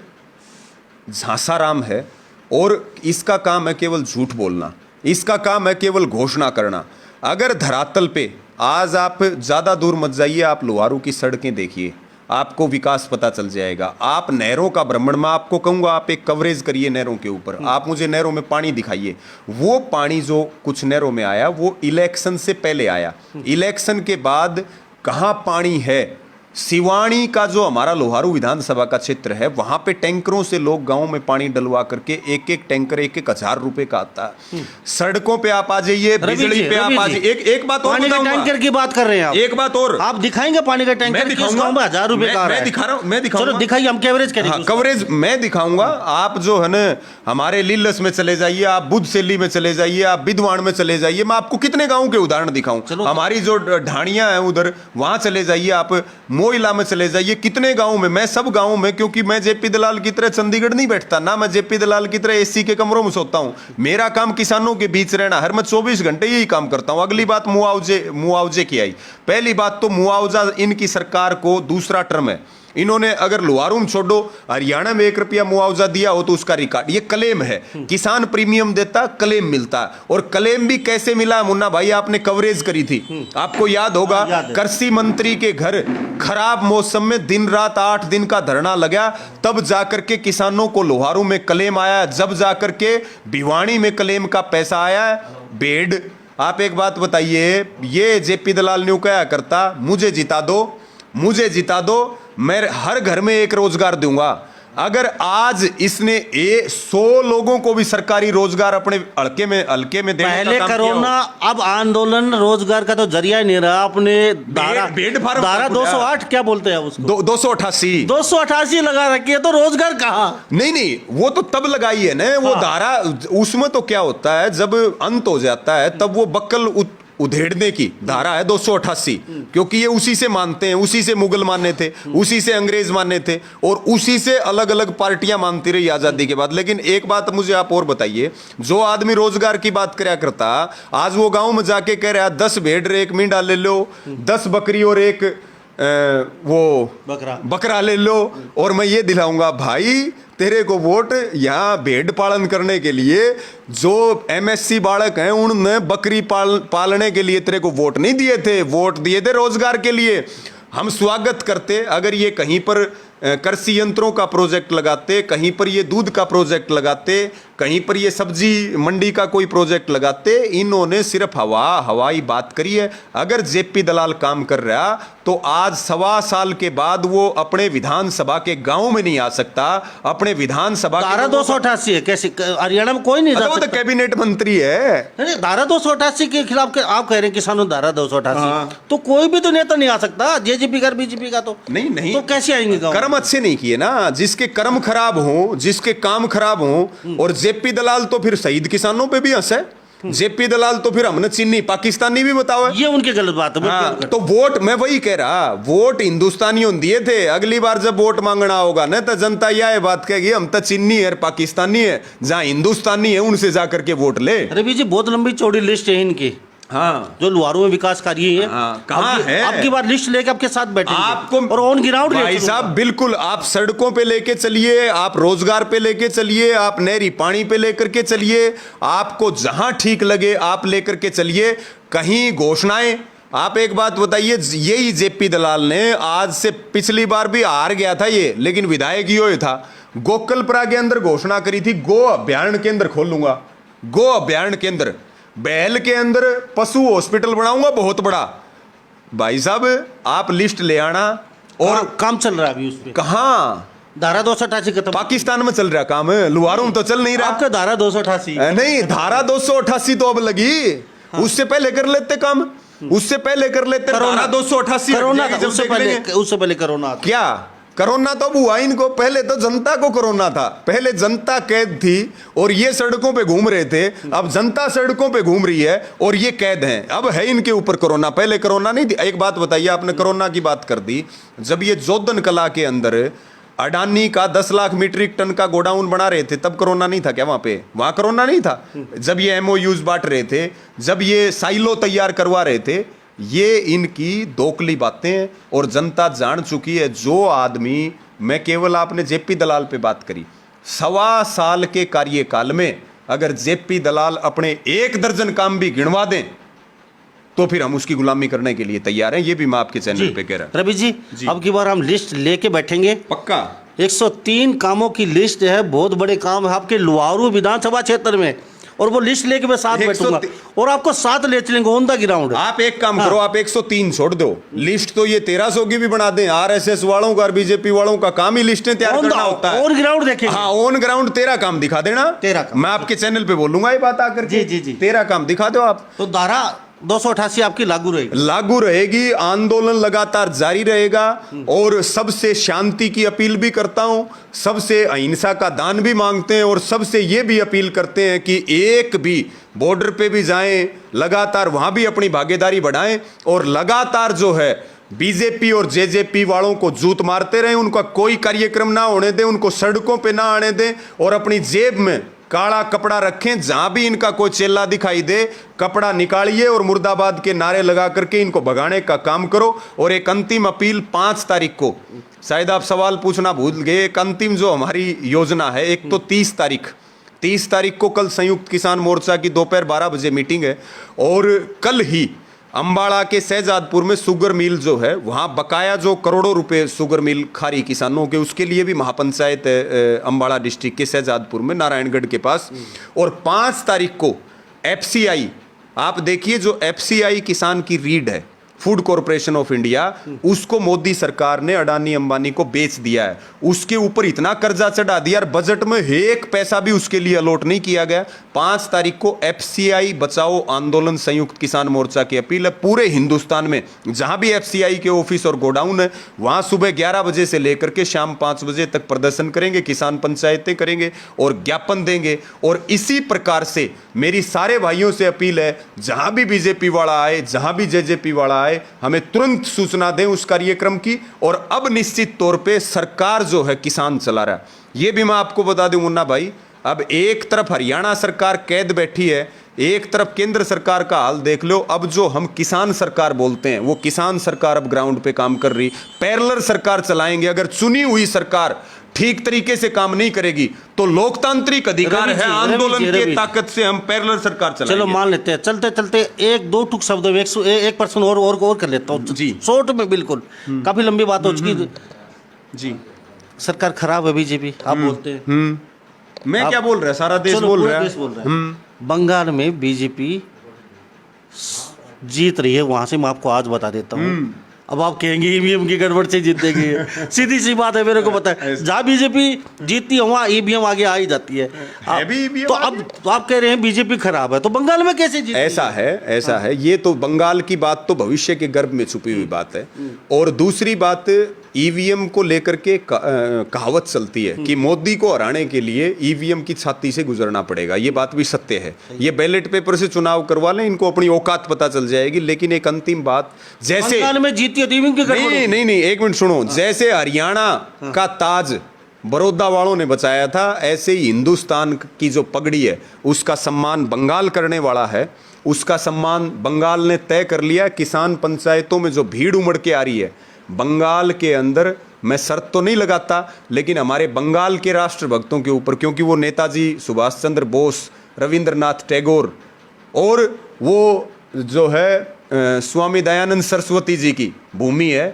झांसाराम है, और इसका काम है केवल झूठ बोलना, इसका काम है केवल घोषणा करना। अगर धरातल पे आज आप ज़्यादा दूर मत जाइए, आप लोहारू की सड़कें देखिए, आपको विकास पता चल जाएगा। आप नहरों का भ्रमण, मैं आपको कहूँगा आप एक कवरेज करिए नहरों के ऊपर, आप मुझे नहरों में पानी दिखाइए। वो पानी जो कुछ नहरों में आया वो इलेक्शन से पहले आया, इलेक्शन के बाद कहाँ पानी है? सिवानी का जो हमारा लोहारू विधानसभा का क्षेत्र है, वहां पे टैंकरों से लोग गांव में पानी डलवा करके एक टैंकर 1,000 रुपए का आता है। सड़कों पे आप आ जाइए, बिजली पे आप आ जाइए। एक बात और बताऊंगा, टैंकर की बात कर रहे हैं आप। एक बात और आप दिखाएंगे पानी का टैंकर किस गांव में 1,000 रुपए का आ रहा है? मैं दिखा रहा हूं, मैं दिखाऊंगा। चलो दिखाइए, हम कवरेज करेंगे। कवरेज मैं दिखाऊंगा। आप जो है ना हमारे लीलस में चले जाइए, आप बुद्धसेली में चले जाइए, आप बिदवान में चले जाइए, मैं आपको कितने गाँव के उदाहरण दिखाऊं। हमारी जो ढाणियां हैं उधर, वहां चले जाइए, आप मोइला में चले जाइए, कितने गांव में, मैं सब गांव में, क्योंकि मैं जेपी दलाल की तरह चंडीगढ़ नहीं बैठता ना, मैं जेपी दलाल की तरह एसी के कमरों में सोता हूं। मेरा काम किसानों के बीच रहना, हर मैं 24 घंटे यही काम करता हूं। अगली बात मुआवजे की आई। पहली बात तो मुआवजा इनकी सरकार को दूसरा टर्म है। इन्होंने अगर लोहारू में छोड़ो, हरियाणा में 1 रुपया मुआवजा दिया हो तो उसका रिकॉर्ड, ये क्लेम है। किसान प्रीमियम देता, क्लेम मिलता, और क्लेम भी कैसे मिला मुन्ना भाई, आपने कवरेज करी थी, आपको याद होगा। कृषि मंत्री के घर खराब मौसम में दिन रात 8 दिन का धरना लगा, तब जाकर के किसानों को लोहारू में क्लेम आया, जब जाकर के भिवानी में क्लेम का पैसा आया। बेड, आप एक बात बताइए, ये जेपी दलाल न्यू क्या करता, मुझे जिता दो, मुझे जिता दो, मैं हर घर में एक रोजगार दूंगा। अगर आज इसने 100 लोगों को भी सरकारी रोजगार अपने हल्के में देने पहले का काम कोरोना, अब आंदोलन रोजगार का तो जरिया ही नहीं रहा। अपने धारा 208 क्या बोलते हैं उसको, 288 लगा रखी है, तो रोजगार कहाँ? नहीं, वो तो तब लगाई है ना वो धारा। उसमें तो क्या होता है, जब अंत हो जाता है तब वो बक्कल उधेड़ने की धारा है 288, क्योंकि ये उसी से मानते हैं, उसी से मुगल माने थे, उसी से अंग्रेज माने थे और उसी से अलग अलग पार्टियां मानती रही आजादी के बाद। लेकिन एक बात मुझे आप और बताइए, जो आदमी रोजगार की बात करया करता, आज वो गांव में जाके कह रहा 10 भेड़ रे 1 मींढा ले लो, 10 बकरी और एक वो बकरा ले लो और मैं ये दिलाऊंगा। भाई तेरे को वोट यहाँ भेड़ पालन करने के लिए, जो एमएससी बालक हैं उनने बकरी पालने के लिए तेरे को वोट नहीं दिए थे, वोट दिए थे रोजगार के लिए। हम स्वागत करते अगर ये कहीं पर कृषि यंत्रों का प्रोजेक्ट लगाते, कहीं पर ये दूध का प्रोजेक्ट लगाते, कहीं पर ये सब्जी मंडी का कोई प्रोजेक्ट लगाते। इन्होंने सिर्फ हवाई बात करी है। अगर जेपी दलाल काम कर रहा तो आज 1.25 साल के बाद वो अपने विधानसभा के गांव में नहीं आ सकता, अपने विधानसभा धारा 288 है, कैसे हरियाणा में कोई नहीं जा वो तो सकता। कैबिनेट मंत्री है। नहीं, धारा 288 के खिलाफ आप कह रहे हैं किसानों धारा 288, तो कोई भी तो नेता नहीं आ सकता, जेजेपी का बीजेपी का तो नहीं तो कैसे आएंगे गाँव? कर्म अच्छे नहीं किए ना, जिसके कर्म खराब हो, जिसके काम खराब हो। और जेपी दलाल तो फिर शहीद किसानों पे भी हंसे, जेपी दलाल तो फिर हमने चीनी पाकिस्तानी भी बताओ, ये उनकी गलत बात है। हाँ, तो वोट मैं वही कह रहा, वोट हिंदुस्तानियों दिए थे। अगली बार जब वोट मांगना होगा ना तो जनता यह बात कहेगी हम तो चीनी है पाकिस्तानी है, जहां हिंदुस्तानी है उनसे जाकर के वोट ले। रवि जी बहुत लंबी चौड़ी लिस्ट है इनकी, हाँ, जो लुहारू में विकास कार्य है। हाँ, कहाँ है? आपकी बार लिस्ट लेके आपके साथ बैठे आपको और ऑन ग्राउंड भाई साहब बिल्कुल आप सड़कों पे लेके चलिए, आप रोजगार पे लेके चलिए, आप नहरी पानी पे लेकर के चलिए, आपको जहां ठीक लगे आप लेकर के चलिए। कहीं घोषणाएं, आप एक बात बताइए, यही जेपी दलाल ने आज से पिछली बार भी हार गया था ये, लेकिन विधायक ही था, गोकलपुरा के अंदर घोषणा करी थी गो अभ्यारण्य केंद्र खोलूंगा, गो अभ्यारण्य केंद्र, बैल के अंदर पशु हॉस्पिटल बनाऊंगा बहुत बड़ा। भाई साहब आप लिस्ट ले आना। और काम चल रहा है अभी उस पे, कहाँ धारा 288 खत्म, पाकिस्तान में चल रहा काम, लुहारू में तो चल नहीं रहा। आपका धारा 288 नहीं, धारा 288 तो अब लगी, उससे पहले कर लेते काम, उससे पहले कर लेते। धारा 288 कोरोना था, उससे पहले कोरोना था। क्या कोरोना तो अब हुआ इनको, पहले तो जनता को कोरोना था, पहले जनता कैद थी और ये सड़कों पे घूम रहे थे। अब जनता सड़कों पे घूम रही है और ये कैद हैं, अब है इनके ऊपर कोरोना, पहले कोरोना नहीं थी। एक बात बताइए, आपने कोरोना की बात कर दी, जब ये जोधन कला के अंदर अडानी का 10 लाख मीट्रिक टन का गोडाउन बना रहे थे तब कोरोना नहीं था क्या? वहां कोरोना नहीं था। जब ये एमओयूज बांट रहे थे, जब ये साइलो तैयार करवा रहे थे, ये इनकी दोकली बातें हैं और जनता जान चुकी है। जो आदमी, मैं केवल आपने जेपी दलाल पे बात करी, 1.25 साल के कार्यकाल में अगर जेपी दलाल अपने 1 दर्जन काम भी गिनवा दें तो फिर हम उसकी गुलामी करने के लिए तैयार हैं। ये भी मैं आपके चैनल पे कह रहा हूं। रवि जी अब की बार हम लिस्ट लेके बैठेंगे पक्का। 103 कामों की लिस्ट है, बहुत बड़े काम है आपके लुहारू विधानसभा क्षेत्र में, और वो लिस्ट लेके मैं साथ बैठूंगा और आपको साथ ले चलेंगे ऑन द ग्राउंड। आप एक काम करो, आप 103 छोड़ दो, लिस्ट तो ये 1300 की भी बना दें। आरएसएस वालों का और बीजेपी वालों का काम ही लिस्टें तैयार करना होता है। ऑन ग्राउंड देखेंगे। हाँ, ऑन ग्राउंड तेरा काम दिखा देना, तेरा काम मैं आपके चैनल पे बोलूंगा ये बात आकर के। जी। तेरा काम दिखा दो आप। तो धारा 288 आपकी लागू रहेगी, आंदोलन लगातार जारी रहेगा और सबसे शांति की अपील भी करता हूं, सबसे अहिंसा का दान भी मांगते हैं और सबसे ये भी अपील करते हैं कि एक भी बॉर्डर पे भी जाएं, लगातार वहां भी अपनी भागीदारी बढ़ाएं और लगातार जो है बीजेपी और जेजेपी वालों को जूत मारते रहें, उनका कोई कार्यक्रम ना होने दें, उनको सड़कों पे ना आने दें और अपनी जेब में काला कपड़ा रखें। जहां भी इनका कोई चेला दिखाई दे, कपड़ा निकालिए और मुर्दाबाद के नारे लगा करके इनको भगाने का काम करो। और एक अंतिम अपील 5 तारीख को, शायद आप सवाल पूछना भूल गए, एक अंतिम जो हमारी योजना है, एक तो 30 तारीख को कल संयुक्त किसान मोर्चा की दोपहर 12 बजे मीटिंग है और कल ही अंबाला के शहजादपुर में शुगर मिल जो है, वहाँ बकाया जो करोड़ों रुपए शुगर मिल खारी किसानों के, उसके लिए भी महापंचायत है अंबाला डिस्ट्रिक्ट के शहजादपुर में नारायणगढ़ के पास। और 5 तारीख को FCI, आप देखिए जो FCI किसान की रीढ़ है, फूड कॉरपोरेशन ऑफ इंडिया, उसको मोदी सरकार ने अडानी अंबानी को बेच दिया है। उसके ऊपर इतना कर्जा चढ़ा दिया, बजट में एक पैसा भी उसके लिए अलॉट नहीं किया गया। 5 तारीख को एफसीआई बचाओ आंदोलन संयुक्त किसान मोर्चा की अपील है पूरे हिंदुस्तान में, जहां भी एफसीआई के ऑफिस और गोडाउन है वहां सुबह 11 बजे से लेकर के शाम 5 बजे तक प्रदर्शन करेंगे, किसान पंचायतें करेंगे और ज्ञापन देंगे। और इसी प्रकार से मेरी सारे भाइयों से अपील है, जहां भी बीजेपी वाला आए, जहां भी जेजेपी वाला आए, हमें तुरंत सूचना दें उस कार्यक्रम की। और अब निश्चित तौर पे सरकार जो है किसान चला रहा है, ये भी मैं आपको बता दूं मुन्ना भाई, अब एक तरफ हरियाणा सरकार कैद बैठी है, एक तरफ केंद्र सरकार का हाल देख लो। अब जो हम किसान सरकार बोलते हैं वो किसान सरकार अब ग्राउंड पे काम कर रही, पैरेलल सरकार चलाएंगे। अगर चुनी हुई सरकार ठीक तरीके से काम नहीं करेगी तो लोकतांत्रिक अधिकार है आंदोलन की ताकत से हम पैरेलल सरकार चलाएंगे। चलो मान लेते हैं, चलते चलते एक दो टुक शब्द में एक पर्सन और कर लेता हूँ जी, शॉर्ट में, बिल्कुल काफी लंबी बात हो चुकी जी। सरकार खराब है बीजेपी आप बोलते हैं, मैं क्या बोल रहा है, सारा देश बोल रहा है। बंगाल में बीजेपी जीत रही है, वहां से मैं आपको आज बता देता हूँ। अब आप कहेंगे ईवीएम की गड़बड़ से जीतेगी, सीधी सी बात है, मेरे को पता है जहाँ बीजेपी जीतती है वहाँ ईवीएम आगे आ ही जाती है। तो अब तो आप कह रहे हैं बीजेपी खराब है, तो बंगाल में कैसे जीती? ऐसा है, ये तो बंगाल की बात तो भविष्य के गर्भ में छुपी हुई बात है। और दूसरी बात, ईवीएम को लेकर के कहावत चलती है कि मोदी को हराने के लिए ईवीएम की छाती से गुजरना पड़ेगा। ये बात भी सत्य है, ये बैलेट पेपर से चुनाव करवा लें, इनको अपनी औकात पता चल जाएगी। लेकिन एक अंतिम बात, जैसे में जीती है ईवीएम की नहीं, एक मिनट सुनो, जैसे हरियाणा का ताज बड़ौदा वालों ने बचाया था, ऐसे ही हिंदुस्तान की जो पगड़ी है उसका सम्मान बंगाल करने वाला है, उसका सम्मान बंगाल ने तय कर लिया। किसान पंचायतों में जो भीड़ उमड़ के आ रही है बंगाल के अंदर, मैं शर्त तो नहीं लगाता, लेकिन हमारे बंगाल के राष्ट्रभक्तों के ऊपर, क्योंकि वो नेताजी सुभाष चंद्र बोस, रविंद्रनाथ टैगोर और वो जो है स्वामी दयानंद सरस्वती जी की भूमि है।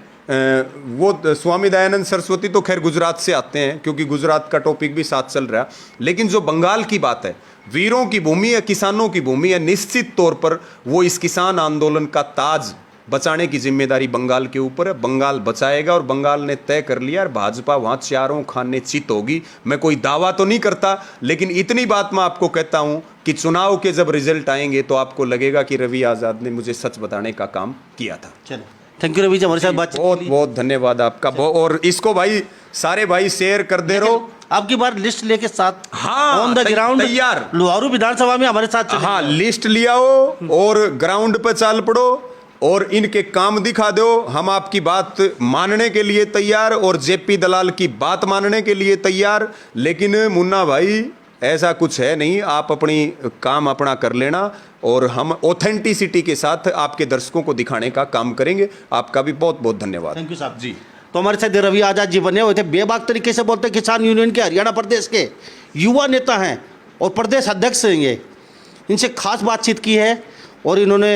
वो स्वामी दयानंद सरस्वती तो खैर गुजरात से आते हैं, क्योंकि गुजरात का टॉपिक भी साथ चल रहा है। लेकिन जो बंगाल की बात है, वीरों की भूमि है, किसानों की भूमि है, निश्चित तौर पर वो इस किसान आंदोलन का ताज बचाने की जिम्मेदारी बंगाल के ऊपर है। बंगाल बचाएगा और बंगाल ने तय कर लिया, और भाजपा वहाँ चारों खाने चित होगी। मैं कोई दावा तो नहीं करता, लेकिन इतनी बात मैं आपको कहता हूँ कि चुनाव के जब रिजल्ट आएंगे तो आपको लगेगा कि रवि आज़ाद ने मुझे सच बताने का काम किया था। चलो, थैंक यू रवि जी, हमारे साथ बात बहुत बहुत धन्यवाद आपका। और इसको भाई सारे भाई शेयर कर दे रहो। आपकी बार लिस्ट लेके साथ हाँ, ऑन द ग्राउंड तैयार लुहारू विधानसभा में हमारे साथ हाँ, लिस्ट लिया हो और ग्राउंड पे चाल पड़ो और इनके काम दिखा दो। हम आपकी बात मानने के लिए तैयार और जेपी दलाल की बात मानने के लिए तैयार। लेकिन मुन्ना भाई ऐसा कुछ है नहीं, आप अपनी काम अपना कर लेना और हम ऑथेंटिसिटी के साथ आपके दर्शकों को दिखाने का काम करेंगे। आपका भी बहुत बहुत धन्यवाद। थैंक यू साहब जी। तो हमारे साथ रवि आजाद जी बने हुए थे, बेबाक तरीके से बोलते किसान यूनियन के हरियाणा प्रदेश के युवा नेता हैं और प्रदेश अध्यक्ष हैं ये। इनसे खास बातचीत की है और इन्होंने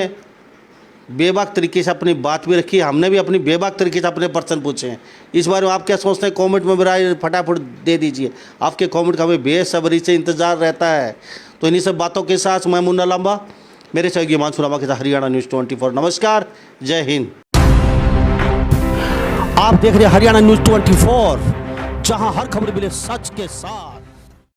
बेबाक तरीके से अपनी बात भी रखी है, हमने भी अपनी बेबाक तरीके से अपने प्रश्न पूछे हैं। इस बारे में आप क्या सोचते हैं, कमेंट में मेरा फटाफट दे दीजिए। आपके कमेंट का हमें बेसब्री से इंतजार रहता है। तो इन्हीं सब बातों के साथ मैं मुन्ना लांबा, मेरे सहयोगी हिमांशु लांबा के साथ हरियाणा न्यूज़ 24। नमस्कार, जय हिंद। आप देख रहे हैं हरियाणा न्यूज़ 24, जहां हर खबर मिले सच के साथ।